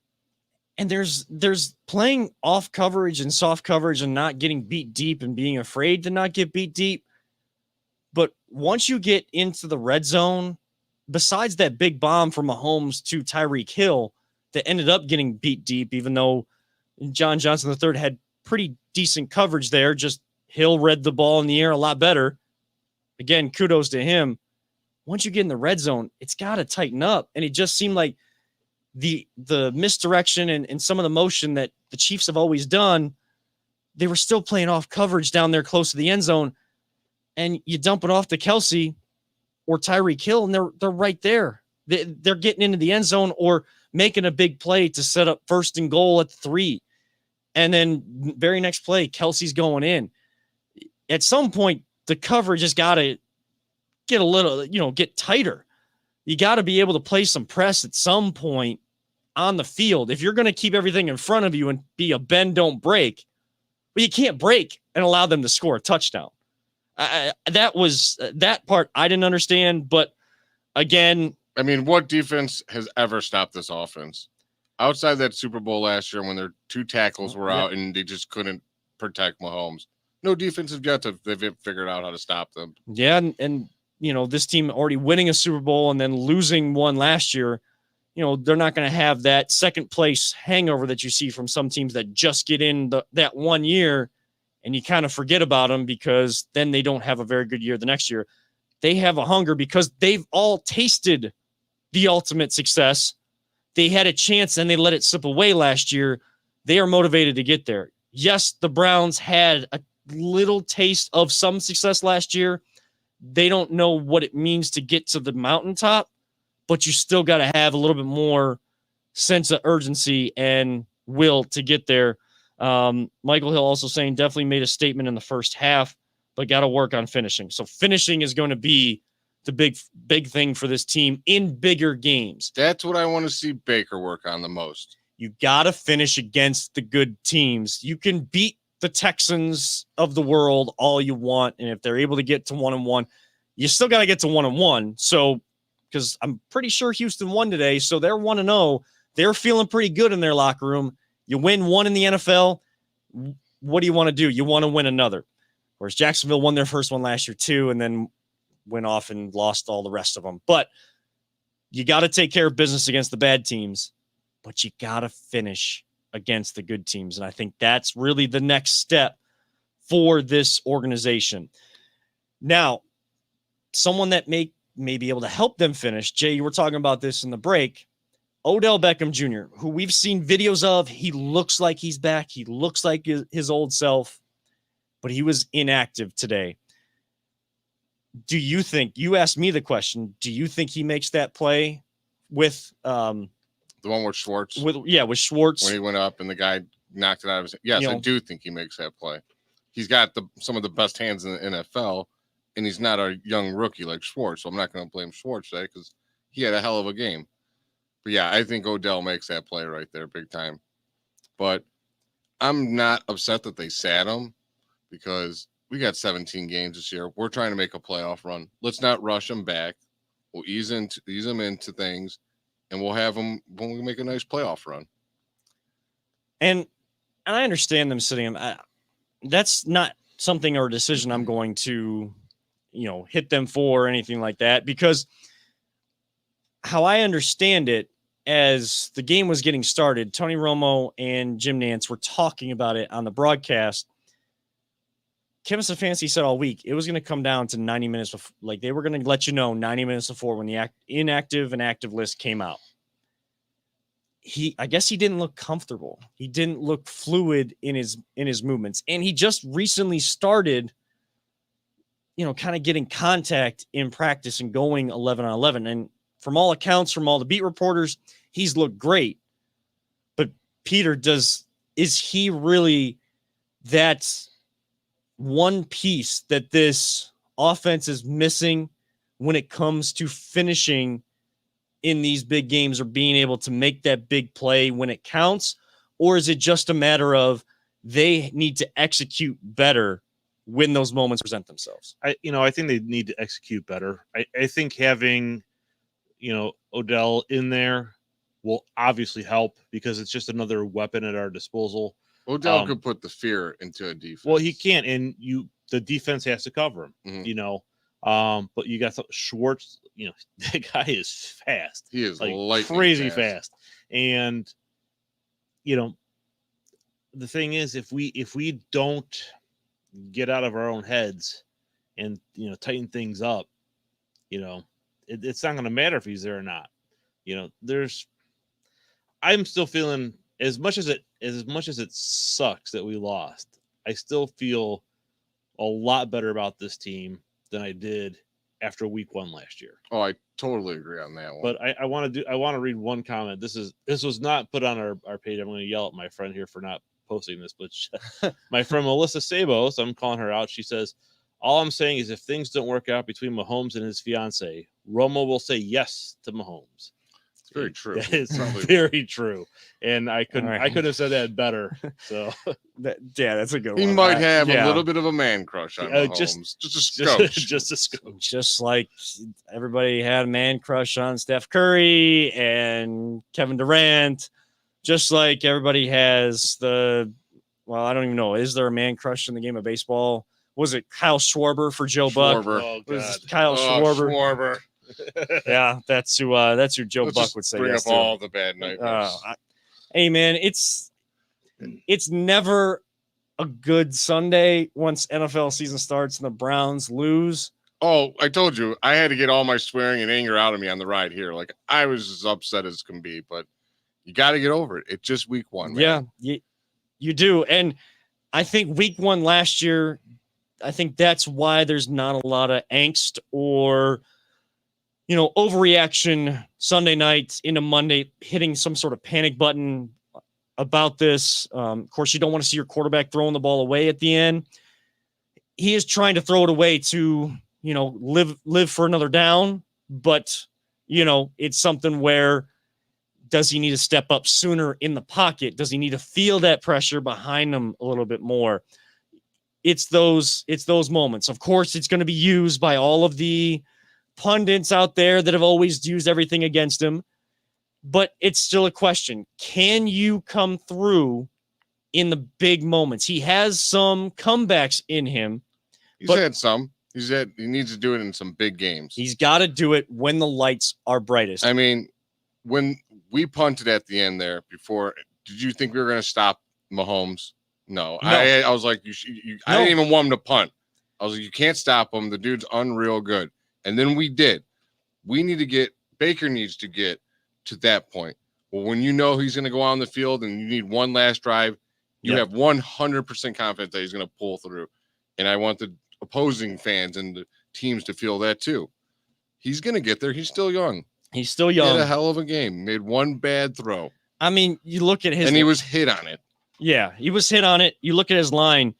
and there's playing off coverage and soft coverage and not getting beat deep and being afraid to not get beat deep. But once you get into the red zone, besides that big bomb from Mahomes to Tyreek Hill that ended up getting beat deep, even though John Johnson III had pretty decent coverage there, just Hill read the ball in the air a lot better. Again, kudos to him. Once you get in the red zone, it's got to tighten up. And it just seemed like the misdirection and some of the motion that the Chiefs have always done, they were still playing off coverage down there close to the end zone. And you dump it off to Kelsey or Tyreek Hill, and they're right there. They're getting into the end zone or making a big play to set up 1st and goal at 3. And then very next play, Kelsey's going in. At some point, the coverage has got to get a little, get tighter. You got to be able to play some press at some point on the field. If you're going to keep everything in front of you and be a bend, don't break, but you can't break and allow them to score a touchdown. That part I didn't understand, but again, I mean, what defense has ever stopped this offense? Outside that Super Bowl last year when their 2 tackles were out and they just couldn't protect Mahomes. No defensive yet they've figured out how to stop them. Yeah, and this team already winning a Super Bowl and then losing one last year, they're not going to have that second place hangover that you see from some teams that just get in that one year and you kind of forget about them because then they don't have a very good year the next year. They have a hunger because they've all tasted the ultimate success. They had a chance and they let it slip away last year. They are motivated to get there. Yes, the Browns had a little taste of some success last year. They don't know what it means to get to the mountaintop, but you still got to have a little bit more sense of urgency and will to get there. Michael Hill also saying definitely made a statement in the first half, but got to work on finishing. So finishing is going to be the big thing for this team in bigger games. That's what I want to see Baker work on the most. You got to finish against the good teams. You can beat the Texans of the world all you want, and if they're able to get to 1-1, you still got to get to 1-1. So because I'm pretty sure Houston won today. So they're 1-0. They're feeling pretty good in their locker room. You win one in the NFL. What do you want to do? You want to win another. Whereas Jacksonville won their first one last year too, and then went off and lost all the rest of them. But you got to take care of business against the bad teams, but you got to finish against the good teams. And I think that's really the next step for this organization. Now, someone that may be able to help them finish, Jay, you were talking about this in the break, Odell Beckham Jr., who we've seen videos of. He looks like he's back. He looks like his old self, but he was inactive today. Do you think, you asked me the question, do you think he makes that play with the one with Schwartz? With Schwartz. When he went up and the guy knocked it out of his. Yes, I do think he makes that play. He's got some of the best hands in the NFL, and he's not a young rookie like Schwartz. So I'm not going to blame Schwartz today because he had a hell of a game. But yeah, I think Odell makes that play right there, big time. But I'm not upset that they sat him because we got 17 games this year. We're trying to make a playoff run. Let's not rush him back. We'll ease him into things, and we'll have him when we make a nice playoff run. And I understand them sitting him. That's not something or a decision I'm going to, hit them for or anything like that, because how I understand it, as the game was getting started, Tony Romo and Jim Nantz were talking about it on the broadcast. Kevin Stefanski said all week it was going to come down to 90 minutes before, like they were going to let 90 minutes before when the inactive and active list came out. I guess he didn't look comfortable. He didn't look fluid in his movements, and he just recently started, kind of getting contact in practice and going 11 on 11. And from all accounts, from all the beat reporters, he's looked great. But Peter, is he really that one piece that this offense is missing when it comes to finishing in these big games or being able to make that big play when it counts? Or is it just a matter of they need to execute better when those moments present themselves? I think they need to execute better. I think having, Odell in there will obviously help because it's just another weapon at our disposal. Odell could put the fear into a defense. Well, he can't, and the defense has to cover him, but you got Schwartz, that guy is fast. He is like crazy fast. And, the thing is, if we don't get out of our own heads and, tighten things up, it's not going to matter if he's there or not. I'm still feeling as much as it sucks that we lost, I still feel a lot better about this team than I did after week 1 last year. Oh, I totally agree on that one. But I want to read one comment. This was not put on our page. I'm going to yell at my friend here for not posting this, but my friend Melissa Sabo, so I'm calling her out. She says, all I'm saying is if things don't work out between Mahomes and his fiance, Romo will say yes to Mahomes. It's very true. It's very true. And I couldn't have said that better. So that's a good one. He might have a little bit of a man crush on Mahomes. Just a scotch. Just a scotch. Just like everybody had a man crush on Steph Curry and Kevin Durant. Just like everybody has I don't even know. Is there a man crush in the game of baseball? Was it Kyle Schwarber for Joe Buck? Oh, God. Kyle Schwarber. Schwarber. Yeah, that's who Joe Buck would say. Bring yes up to. all the bad nightmares. Hey man, it's never a good Sunday once NFL season starts and the Browns lose. Oh, I told you I had to get all my swearing and anger out of me on the ride here. Like I was as upset as can be, but you got to get over it. It's just week 1, man. Yeah, you do. And I think week 1 last year, I think that's why there's not a lot of angst or, overreaction Sunday night into Monday, hitting some sort of panic button about this. Of course, you don't want to see your quarterback throwing the ball away at the end. He is trying to throw it away to, live for another down. But, it's something where, does he need to step up sooner in the pocket? Does he need to feel that pressure behind him a little bit more? It's those moments. Of course, it's going to be used by all of the pundits out there that have always used everything against him, but it's still a question. Can you come through in the big moments? He has some comebacks in him. He's had some. He needs to do it in some big games. He's got to do it when the lights are brightest. I mean, when we punted at the end there before, did you think we were going to stop Mahomes? No. I was like, I didn't even want him to punt. I was like, you can't stop him. The dude's unreal good. And then we did. Baker needs to get to that point. Well, when you know he's going to go on the field and you need one last drive, you have 100% confidence that he's going to pull through. And I want the opposing fans and the teams to feel that too. He's going to get there. He's still young. He's still He young. had a hell of a game. Made one bad throw. I mean, you look at his... And he was hit on it. Yeah, he was hit on it. You look at his line,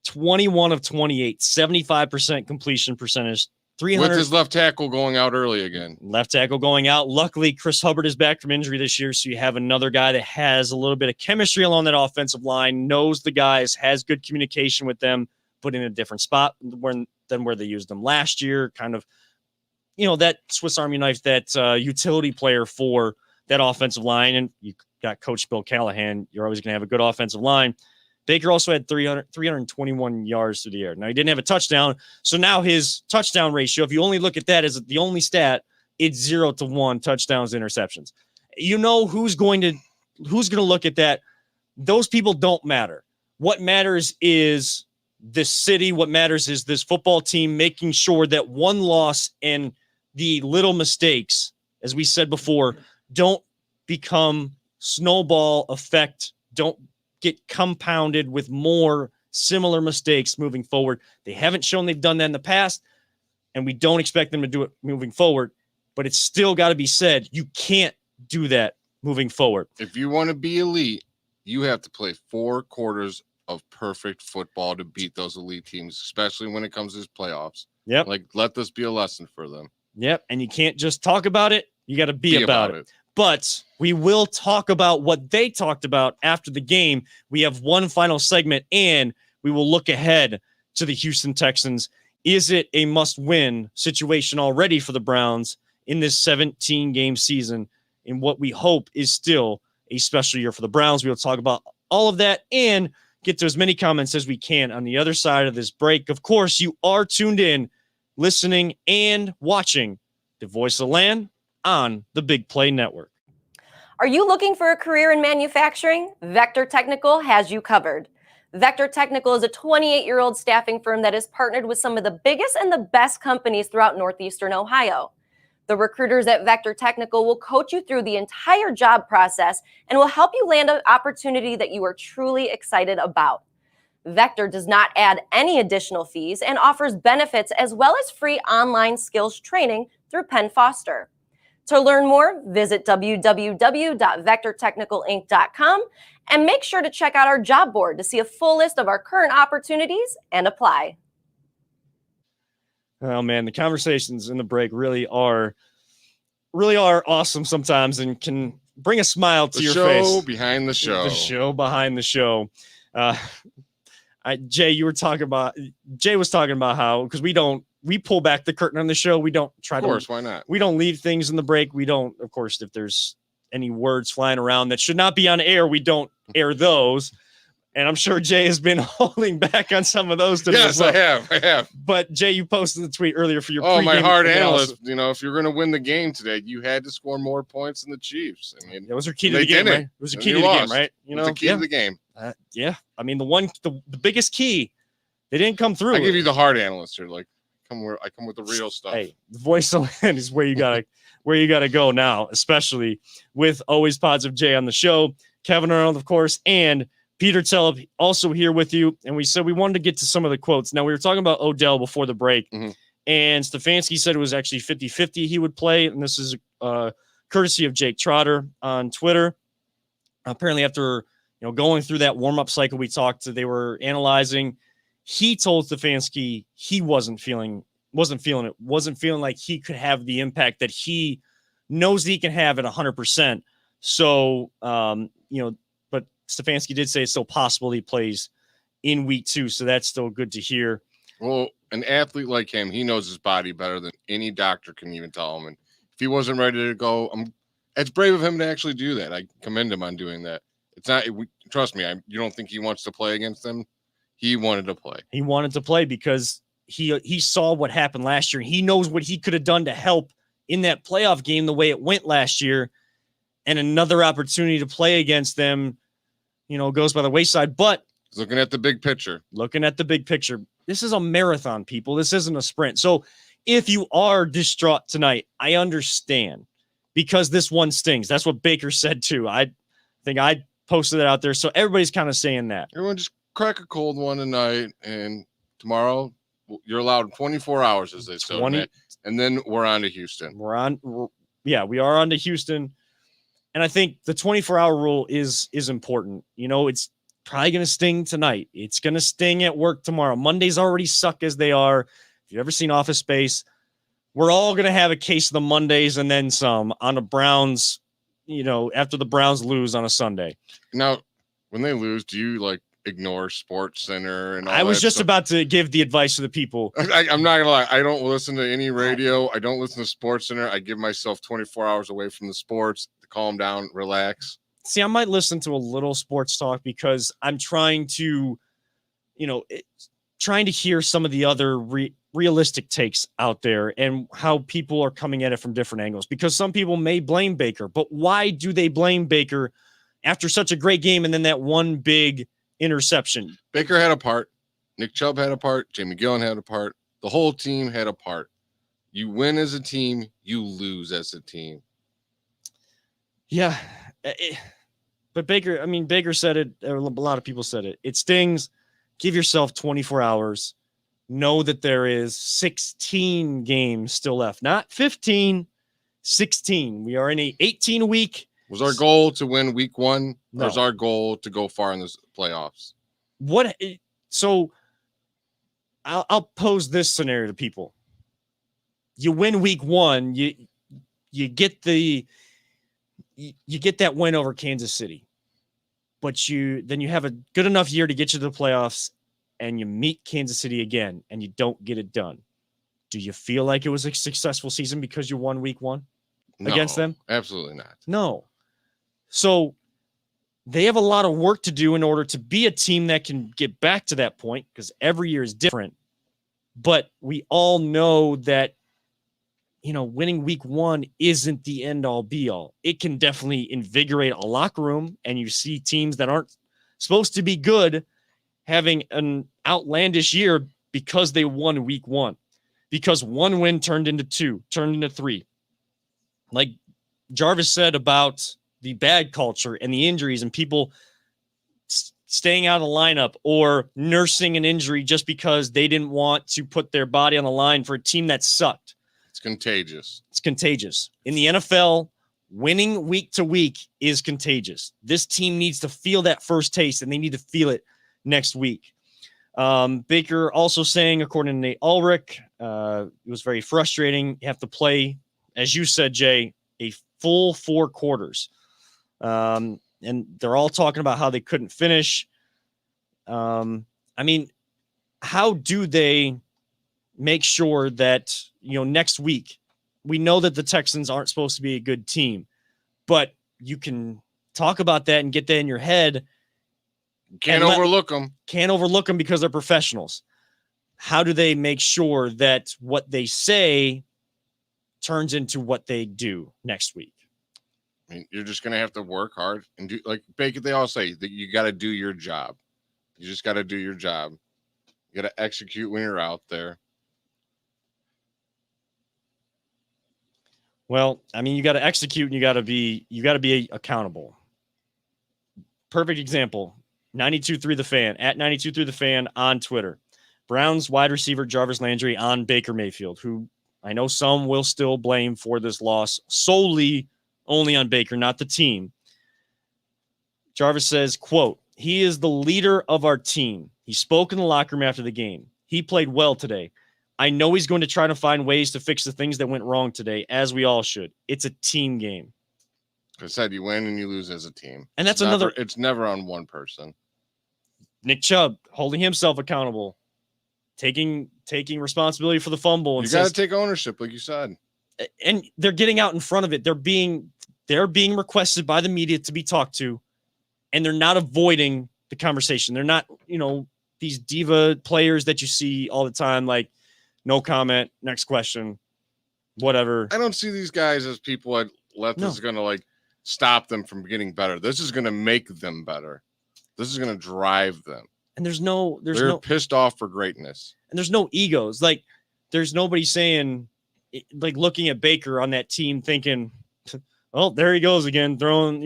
21 of 28, 75% completion percentage, 300... With his left tackle going out early again. Left tackle going out. Luckily, Chris Hubbard is back from injury this year, so you have another guy that has a little bit of chemistry along that offensive line, knows the guys, has good communication with them, but in a different spot than where they used them last year. Kind of, that Swiss Army knife, that utility player for that offensive line. And you got Coach Bill Callahan. You're always going to have a good offensive line. Baker also had 321 yards through the air. Now, he didn't have a touchdown. So now his touchdown ratio, if you only look at that as the only stat, it's 0-1 touchdowns, interceptions. You know who's going to look at that. Those people don't matter. What matters is this city. What matters is this football team making sure that one loss and the little mistakes, as we said before, don't become snowball effect. Don't get compounded with more similar mistakes moving forward. They haven't shown they've done that in the past, and we don't expect them to do it moving forward. But it's still got to be said, you can't do that moving forward. If you want to be elite, you have to play 4 quarters of perfect football to beat those elite teams, especially when it comes to playoffs. Yep. Like, let this be a lesson for them. Yep. And you can't just talk about it. You got to be about it. But we will talk about what they talked about after the game. We have one final segment, and we will look ahead to the Houston Texans. Is it a must-win situation already for the Browns in this 17-game season in what we hope is still a special year for the Browns? We will talk about all of that and get to as many comments as we can on the other side of this break. Of course, you are tuned in, listening, and watching the Voice of the Land on the Big Play Network. Are you looking for a career in manufacturing? Vector Technical has you covered. Vector Technical is a 28-year-old staffing firm that is partnered with some of the biggest and the best companies throughout Northeastern Ohio. The recruiters at Vector Technical will coach you through the entire job process and will help you land an opportunity that you are truly excited about. Vector does not add any additional fees and offers benefits as well as free online skills training through Penn Foster. To learn more, visit www.vectortechnicalinc.com and make sure to check out our job board to see a full list of our current opportunities and apply. Oh man, the conversations in the break really are awesome sometimes and can bring a smile to your face. The show behind the show. The show behind the show. Jay was talking about how, because we pull back the curtain on the show. We don't try to. Of course, why not? We don't leave things in the break. We don't, of course, if there's any words flying around that should not be on air, we don't air those. And I'm sure Jay has been holding back on some of those today. Yes, I have. But Jay, you posted the tweet earlier for your my pregame hard analysis. analyst. If you're going to win the game today, you had to score more points than the Chiefs. I mean, that was their key to they the game, did it. right? It was the And key you to the game, lost. right? It was the key to the game. Yeah. I mean, the biggest key, they didn't come through. I give you the hard analyst here. Like, I come with the real stuff. Hey, the Voice of the Land is where you gotta go now, especially with always positive Jay on the show, Kevin Arnold, of course, and Peter Telep also here with you. And we said we wanted to get to some of the quotes. Now, we were talking about Odell before the break, and Stefanski said it was actually 50-50 he would play. And this is courtesy of Jake Trotter on Twitter. Apparently, after going through that warm-up cycle we talked, they were analyzing. He told Stefanski he wasn't feeling it, wasn't feeling like he could have the impact that he knows that he can have at 100%. So, but Stefanski did say it's still possible he plays in week 2. So that's still good to hear. Well, an athlete like him, he knows his body better than any doctor can even tell him. And if he wasn't ready to go, it's brave of him to actually do that. I commend him on doing that. It's not, trust me, you don't think he wants to play against them? He wanted to play. He wanted to play because he saw what happened last year. He knows what he could have done to help in that playoff game the way it went last year. And another opportunity to play against them, goes by the wayside. But He's looking at the big picture. This is a marathon, people. This isn't a sprint. So if you are distraught tonight, I understand, because this one stings. That's what Baker said too. I think I posted it out there. So everybody's kind of saying that. Everyone just crack a cold one tonight, and tomorrow you're allowed 24 hours, as they say. And then we're on to Houston. We are on to Houston. And I think the 24-hour rule is important. It's probably going to sting tonight. It's going to sting at work tomorrow. Mondays already suck as they are. If you've ever seen Office Space, we're all going to have a case of the Mondays and then some on the Browns, after the Browns lose on a Sunday. Now, when they lose, do you ignore Sports Center and all I was that just stuff? about to give the advice to the people. I'm not gonna lie. I don't listen to any radio. I don't listen to Sports Center. I give myself 24 hours away from the sports to calm down, relax. See, I might listen to a little sports talk because I'm trying to, trying to hear some of the other realistic takes out there and how people are coming at it from different angles, because some people may blame Baker, but why do they blame Baker after such a great game and then that one big interception? Baker had a part. Nick Chubb had a part. Jamie Gillen had a part. The whole team had a part. You win as a team, you lose as a team. Yeah. But Baker said it. A lot of people said it. It stings. Give yourself 24 hours. Know that there is 16 games still left. Not 15, 16. We are in a 18-week. Was our goal to win week 1? No. Or was our goal to go far in the playoffs? So I'll pose this scenario to people. You win week 1, you get that win over Kansas City. But you have a good enough year to get you to the playoffs, and you meet Kansas City again and you don't get it done. Do you feel like it was a successful season because you won week 1 against them? Absolutely not. No. So they have a lot of work to do in order to be a team that can get back to that point, because every year is different. But we all know that, winning week 1 isn't the end all be all. It can definitely invigorate a locker room, and you see teams that aren't supposed to be good having an outlandish year because they won week 1, because one win turned into 2, turned into 3. Like Jarvis said about the bad culture and the injuries and people staying out of the lineup or nursing an injury just because they didn't want to put their body on the line for a team that sucked. It's contagious. It's contagious. In the NFL, winning week to week is contagious. This team needs to feel that first taste, and they need to feel it next week. Baker also saying, according to Nate Ulrich, it was very frustrating. You have to play, as you said, Jay, a full 4 quarters. And they're all talking about how they couldn't finish. How do they make sure that, next week, we know that the Texans aren't supposed to be a good team, but you can talk about that and get that in your head. Can't overlook them. Can't overlook them because they're professionals. How do they make sure that what they say turns into what they do next week? You're just going to have to work hard and do, like Baker, they all say that you got to do your job. You just got to do your job. You got to execute when you're out there. Well, you got to execute and you got to be accountable. Perfect example. 92.3 The Fan, at 92.3 The Fan on Twitter. Browns wide receiver Jarvis Landry on Baker Mayfield, who I know some will still blame for this loss solely only on Baker, not the team. Jarvis says, quote, "He is the leader of our team. He spoke in the locker room after the game. He played well today. I know he's going to try to find ways to fix the things that went wrong today, as we all should. It's a team game." I said you win and you lose as a team. And that's it's never on one person. Nick Chubb holding himself accountable. taking responsibility for the fumble. And You got to take ownership, like you said. And they're getting out in front of it. They're being requested by the media to be talked to, and they're not avoiding the conversation. They're not, these diva players that you see all the time, like no comment, next question, whatever. I don't see these guys as people that this is going to like stop them from getting better. This is going to make them better. This is going to drive them. And there's they're no pissed off for greatness. And there's no egos. Like there's nobody saying, like looking at Baker on that team thinking, oh, there he goes again, throwing,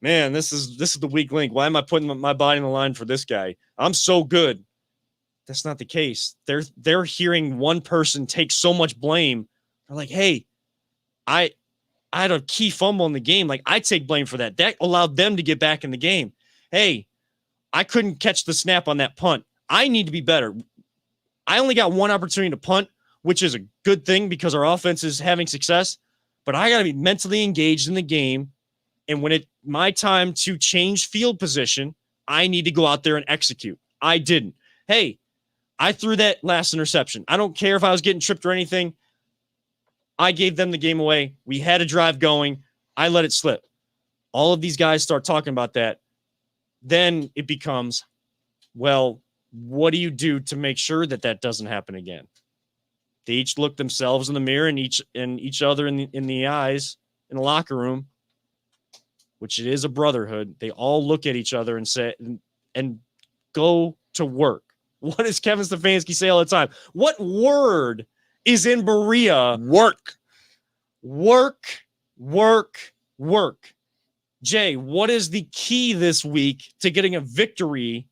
man, this is the weak link. Why am I putting my body in the line for this guy? I'm so good. That's not the case. They're hearing one person take so much blame. They're like, hey, I had a key fumble in the game. Like, I take blame for that. That allowed them to get back in the game. Hey, I couldn't catch the snap on that punt. I need to be better. I only got one opportunity to punt, which is a good thing because our offense is having success, but I got to be mentally engaged in the game. And when my time to change field position, I need to go out there and execute. I didn't. Hey, I threw that last interception. I don't care if I was getting tripped or anything. I gave them the game away. We had a drive going. I let it slip. All of these guys start talking about that. Then it becomes, well, what do you do to make sure that doesn't happen again? They each look themselves in the mirror and each other in the eyes in the locker room, which it is a brotherhood. They all look at each other and say, and go to work. What does Kevin Stefanski say all the time? What word is in Berea? Work. Jay, what is the key this week to getting a victory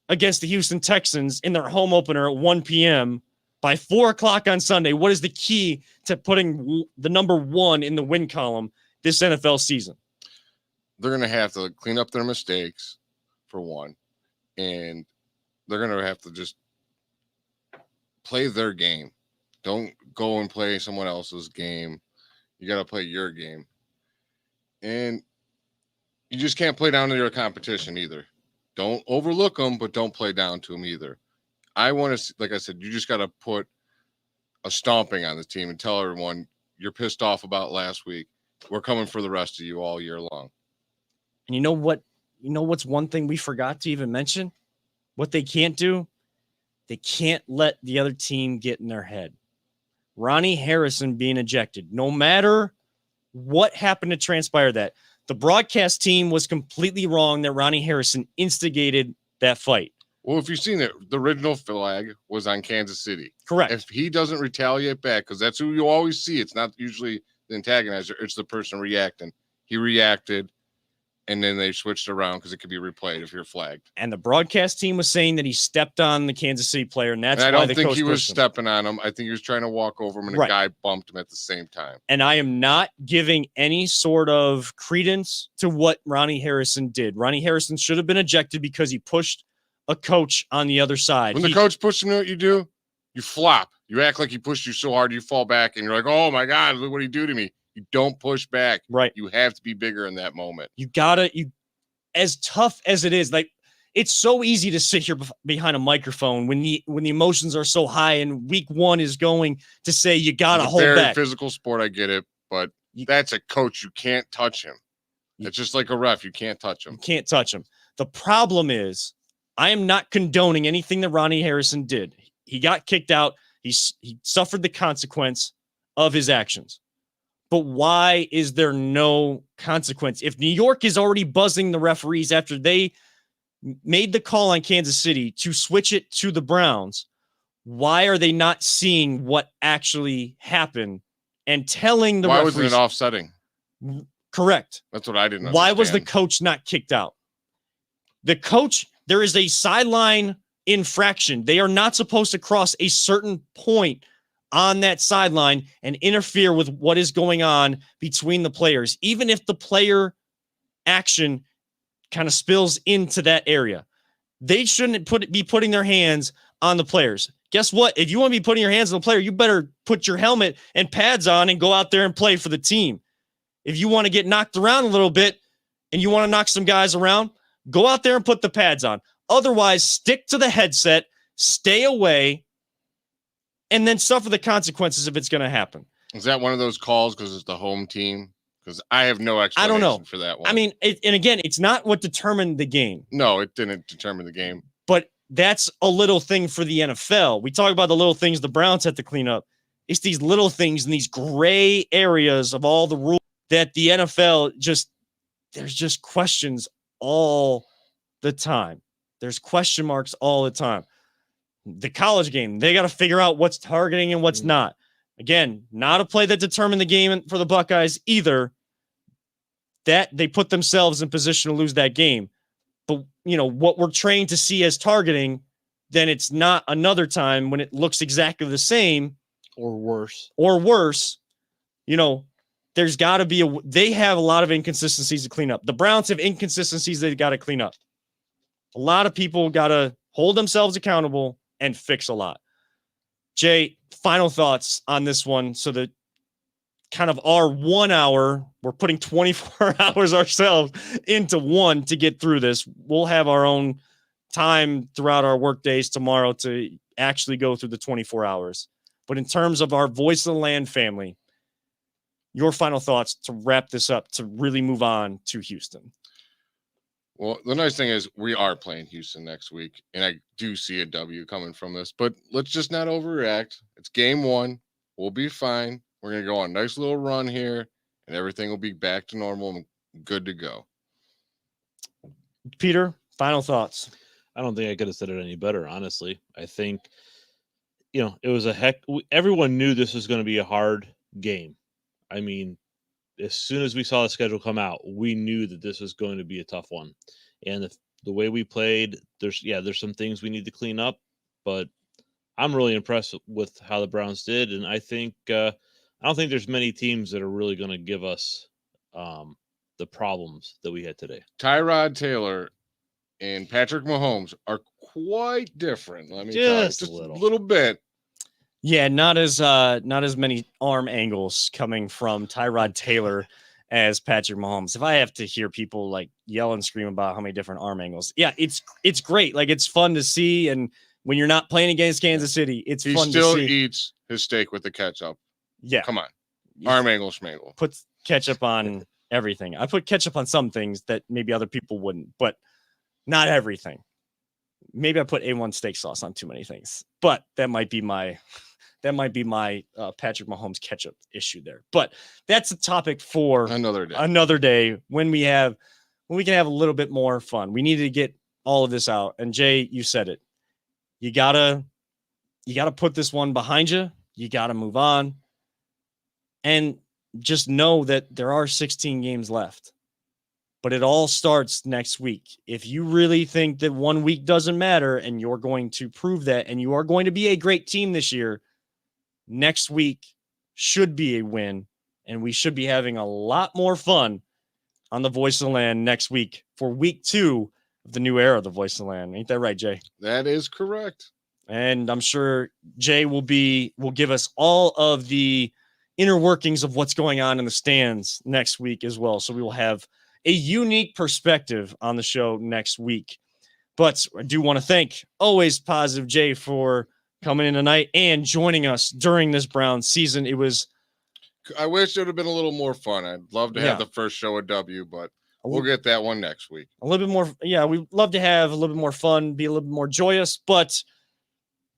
against the Houston Texans in their home opener at 1 p.m. by 4 o'clock on Sunday? What is the key to putting the number 1 in the win column this NFL season? They're going to have to clean up their mistakes, for one, and they're going to have to just play their game. Don't go and play someone else's game. You got to play your game. And you just can't play down to your competition either. Don't overlook them, but don't play down to them either. I want to, like I said, you just got to put a stomping on the team and tell everyone you're pissed off about last week. We're coming for the rest of you all year long. And you know what? You know what's one thing we forgot to even mention? What they can't do? They can't let the other team get in their head. Ronnie Harrison being ejected, no matter what happened to transpire that. The broadcast team was completely wrong that Ronnie Harrison instigated that fight. Well, if you've seen it, the original flag was on Kansas City. Correct. If he doesn't retaliate back, because that's who you always see. It's not usually the antagonizer. It's the person reacting. He reacted, and then they switched around because it could be replayed if you're flagged. And the broadcast team was saying that he stepped on the Kansas City player, and that's why I don't think he was stepping on him. I think he was trying to walk over him, and a guy bumped him at the same time. And I am not giving any sort of credence to what Ronnie Harrison did. Ronnie Harrison should have been ejected because he pushed a coach on the other side. When the coach pushed him, you know what you do? You flop. You act like he pushed you so hard you fall back, and you're like, oh, my God, look what he do to me. You don't push back. Right. You have to be bigger in that moment. You as tough as it is, like, it's so easy to sit here behind a microphone when the emotions are so high and week 1 is going to say you got to hold back. Very physical sport, I get it, but that's a coach. You can't touch him. It's just like a ref. You can't touch him. You can't touch him. The problem is I am not condoning anything that Ronnie Harrison did. He got kicked out. He suffered the consequence of his actions. But why is there no consequence? If New York is already buzzing the referees after they made the call on Kansas City to switch it to the Browns, why are they not seeing what actually happened and telling the referees? Why wasn't it offsetting? Correct. That's what I didn't understand. Why was the coach not kicked out? The coach, there is a sideline infraction. They are not supposed to cross a certain point on that sideline and interfere with what is going on between the players, even if the player action kind of spills into that area. They shouldn't be putting their hands on the players. Guess what? If you want to be putting your hands on the player, you better put your helmet and pads on and go out there and play for the team. If you want to get knocked around a little bit and you want to knock some guys around, go out there and put the pads on. Otherwise, stick to the headset, stay away, and then suffer the consequences if it's going to happen. Is that one of those calls because it's the home team? Because I have no explanation know. for that one. I mean, and again, it's not what determined the game. No, it didn't determine the game. But that's a little thing for the NFL. We talk about the little things the Browns have to clean up. It's these little things in these gray areas of all the rules that the NFL there's just questions all the time. There's question marks all the time. The college game, they got to figure out what's targeting and what's not. Again, not a play that determined the game for the Buckeyes either. That they put themselves in position to lose that game. But, what we're trained to see as targeting, then it's not another time when it looks exactly the same or worse. There's got to be they have a lot of inconsistencies to clean up. The Browns have inconsistencies they got to clean up. A lot of people got to hold themselves accountable and fix a lot. Jay, final thoughts on this one. So that kind of our 1 hour, we're putting 24 hours ourselves into one to get through this. We'll have our own time throughout our work days tomorrow to actually go through the 24 hours. But in terms of our Voice of the Land family, your final thoughts to wrap this up, to really move on to Houston. Well, the nice thing is we are playing Houston next week, and I do see a W coming from this, but let's just not overreact. It's game one. We'll be fine. We're going to go on a nice little run here, and everything will be back to normal and good to go. Peter, final thoughts. I don't think I could have said it any better, honestly. I think, it was everyone knew this was going to be a hard game. I mean, as soon as we saw the schedule come out, we knew that this was going to be a tough one. And the way we played, there's some things we need to clean up, but I'm really impressed with how the Browns did. And I think, I don't think there's many teams that are really going to give us the problems that we had today. Tyrod Taylor and Patrick Mahomes are quite different. Let me just tell you, a little bit. Yeah, not as many arm angles coming from Tyrod Taylor as Patrick Mahomes. If I have to hear people like yell and scream about how many different arm angles, yeah, it's great. Like, it's fun to see, and when you're not playing against Kansas City, it's fun to see. He still eats his steak with the ketchup. Yeah, come on, arm angle schmangle. Put ketchup on everything. I put ketchup on some things that maybe other people wouldn't, but not everything. Maybe I put A1 steak sauce on too many things, but that might be my Patrick Mahomes ketchup issue there. But that's a topic for another day when we can have a little bit more fun. We need to get all of this out. And Jay, you said it. You gotta put this one behind you. You gotta move on. And just know that there are 16 games left. But it all starts next week. If you really think that 1 week doesn't matter and you're going to prove that and you are going to be a great team this year, next week should be a win, and we should be having a lot more fun on the Voice of the Land next week for week 2 of the new era of the Voice of the Land. Ain't that right, Jay? That is correct. And I'm sure Jay will give us all of the inner workings of what's going on in the stands next week as well. So we will have a unique perspective on the show next week. But I do want to thank Always Positive Jay for coming in tonight and joining us during this Browns season. I wish it would have been a little more fun. I'd love to have the first show a W, but we'll get that one next week. A little bit more. Yeah, we'd love to have a little bit more fun, be a little bit more joyous, but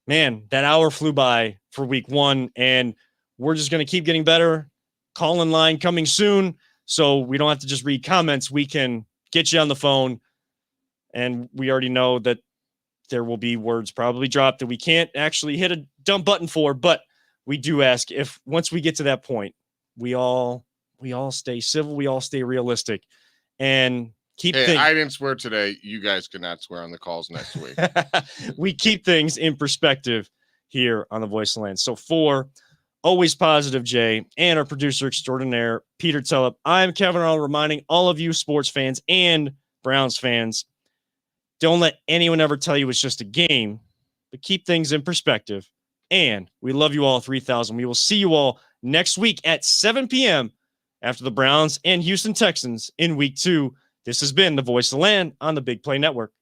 man, that hour flew by for week 1, and we're just going to keep getting better. Call-in line coming soon, so we don't have to just read comments. We can get you on the phone, and we already know that there will be words probably dropped that we can't actually hit a dump button for, but we do ask if once we get to that point, we all stay civil, we all stay realistic, and keep things. I didn't swear today. You guys cannot swear on the calls next week. We keep things in perspective here on the Voice of the Land. So for Always Positive Jay and our producer extraordinaire, Peter Tulloch, I'm Kevin Arnold, reminding all of you sports fans and Browns fans, don't let anyone ever tell you it's just a game, but keep things in perspective. And we love you all 3,000. We will see you all next week at 7 p.m. after the Browns and Houston Texans in week 2. This has been the Voice of the Land on the Big Play Network.